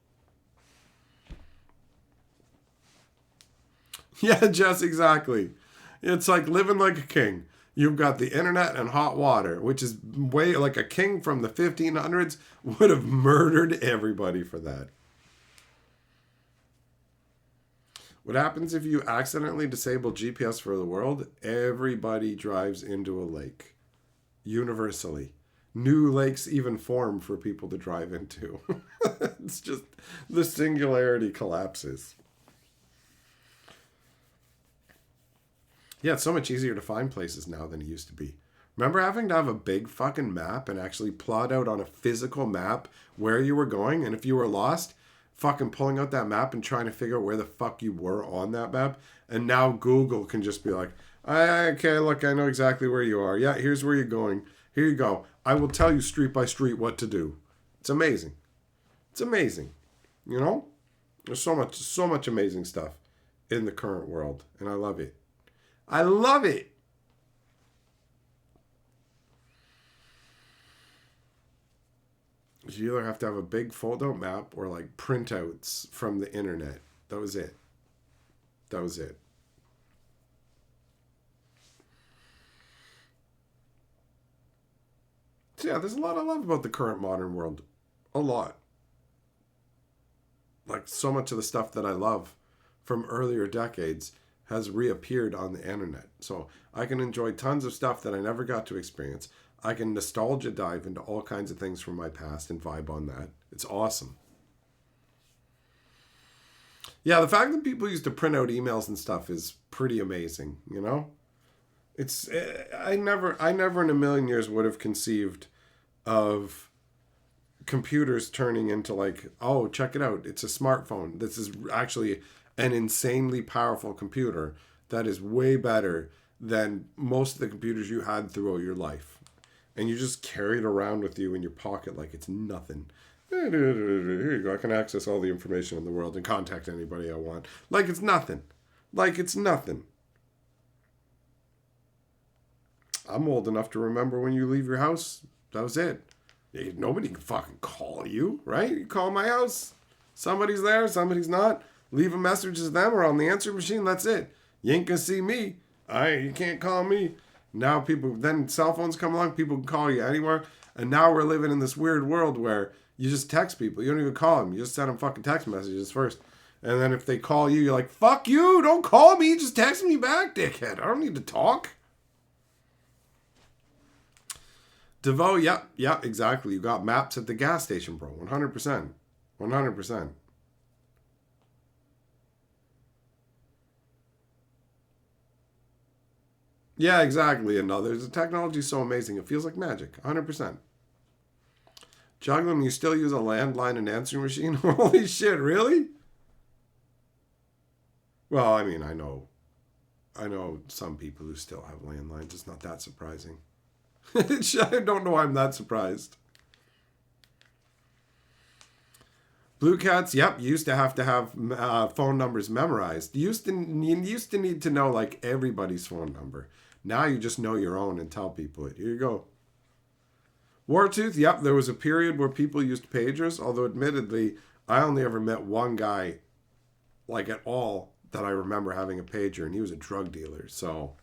Yeah, Jess, exactly. It's like living like a king. You've got the internet and hot water, which is way like a king from the 1500s would have murdered everybody for that. What happens if you accidentally disable GPS for the world? Everybody drives into a lake. Universally. New lakes even form for people to drive into. It's just the singularity collapses. Yeah, it's so much easier to find places now than it used to be. Remember having to have a big fucking map and actually plot out on a physical map where you were going? And if you were lost, fucking pulling out that map and trying to figure out where the fuck you were on that map. And now Google can just be like, okay, look, I know exactly where you are. Yeah, here's where you're going. Here you go. I will tell you street by street what to do. It's amazing. It's amazing. You know? There's so much amazing stuff in the current world. And I love it. I love it. You either have to have a big fold-out map or like printouts from the internet. That was it. That was it. So yeah, there's a lot I love about the current modern world. A lot. Like so much of the stuff that I love from earlier decades has reappeared on the internet. So I can enjoy tons of stuff that I never got to experience. I can nostalgia dive into all kinds of things from my past and vibe on that. It's awesome. Yeah, the fact that people used to print out emails and stuff is pretty amazing, you know? It's I never in a million years would have conceived of computers turning into like, oh, check it out. It's a smartphone. This is actually an insanely powerful computer that is way better than most of the computers you had throughout your life. And you just carry it around with you in your pocket like it's nothing. Here you go. I can access all the information in the world and contact anybody I want. Like it's nothing. Like it's nothing. I'm old enough to remember when you leave your house. That was it. Nobody can fucking call you, right? You call my house. Somebody's there, somebody's not. Leave a message to them or on the answer machine. That's it. You ain't gonna see me. You can't call me. Now then cell phones come along. People can call you anywhere. And now we're living in this weird world where you just text people. You don't even call them. You just send them fucking text messages first. And then if they call you, you're like, fuck you. Don't call me. Just text me back, dickhead. I don't need to talk. DeVoe, yep, exactly. You got maps at the gas station, bro. 100%. 100%. Yeah, exactly. And there's the technology so amazing. It feels like magic. 100%. Juggling, you still use a landline and answering machine? Holy shit, really? Well, I mean, I know some people who still have landlines. It's not that surprising. I don't know why I'm that surprised. Blue Cats, yep, you used to have phone numbers memorized. You used to need to know like everybody's phone number. Now you just know your own and tell people it. Here you go. Wartooth, yep, there was a period where people used pagers, although admittedly, I only ever met one guy, like at all, that I remember having a pager, and he was a drug dealer. So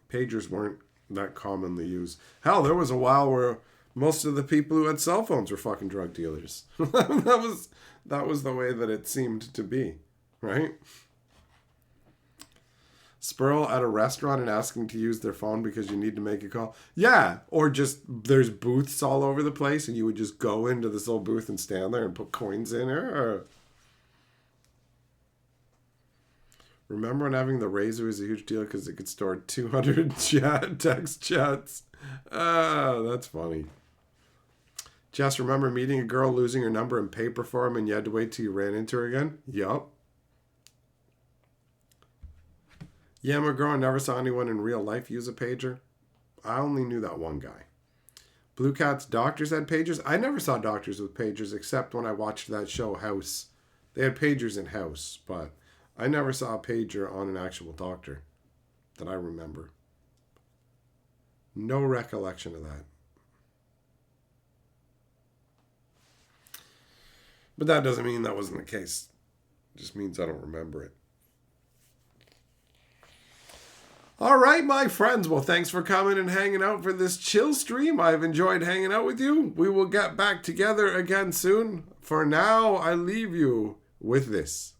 pagers weren't that commonly used. Hell, there was a while where most of the people who had cell phones were fucking drug dealers. that was the way that it seemed to be, right? Spurl at a restaurant and asking to use their phone because you need to make a call. Yeah, or just there's booths all over the place and you would just go into this little booth and stand there and put coins in there. Or... Remember when having the Razor was a huge deal because it could store 200 text chats? Ah, that's funny. Just remember meeting a girl, losing her number in paper form, and you had to wait till you ran into her again? Yup. Yeah, my girl, I never saw anyone in real life use a pager. I only knew that one guy. Blue Cat's doctors had pagers. I never saw doctors with pagers except when I watched that show House. They had pagers in House, but I never saw a pager on an actual doctor that I remember. No recollection of that. But that doesn't mean that wasn't the case. It just means I don't remember it. All right, my friends. Well, thanks for coming and hanging out for this chill stream. I've enjoyed hanging out with you. We will get back together again soon. For now, I leave you with this.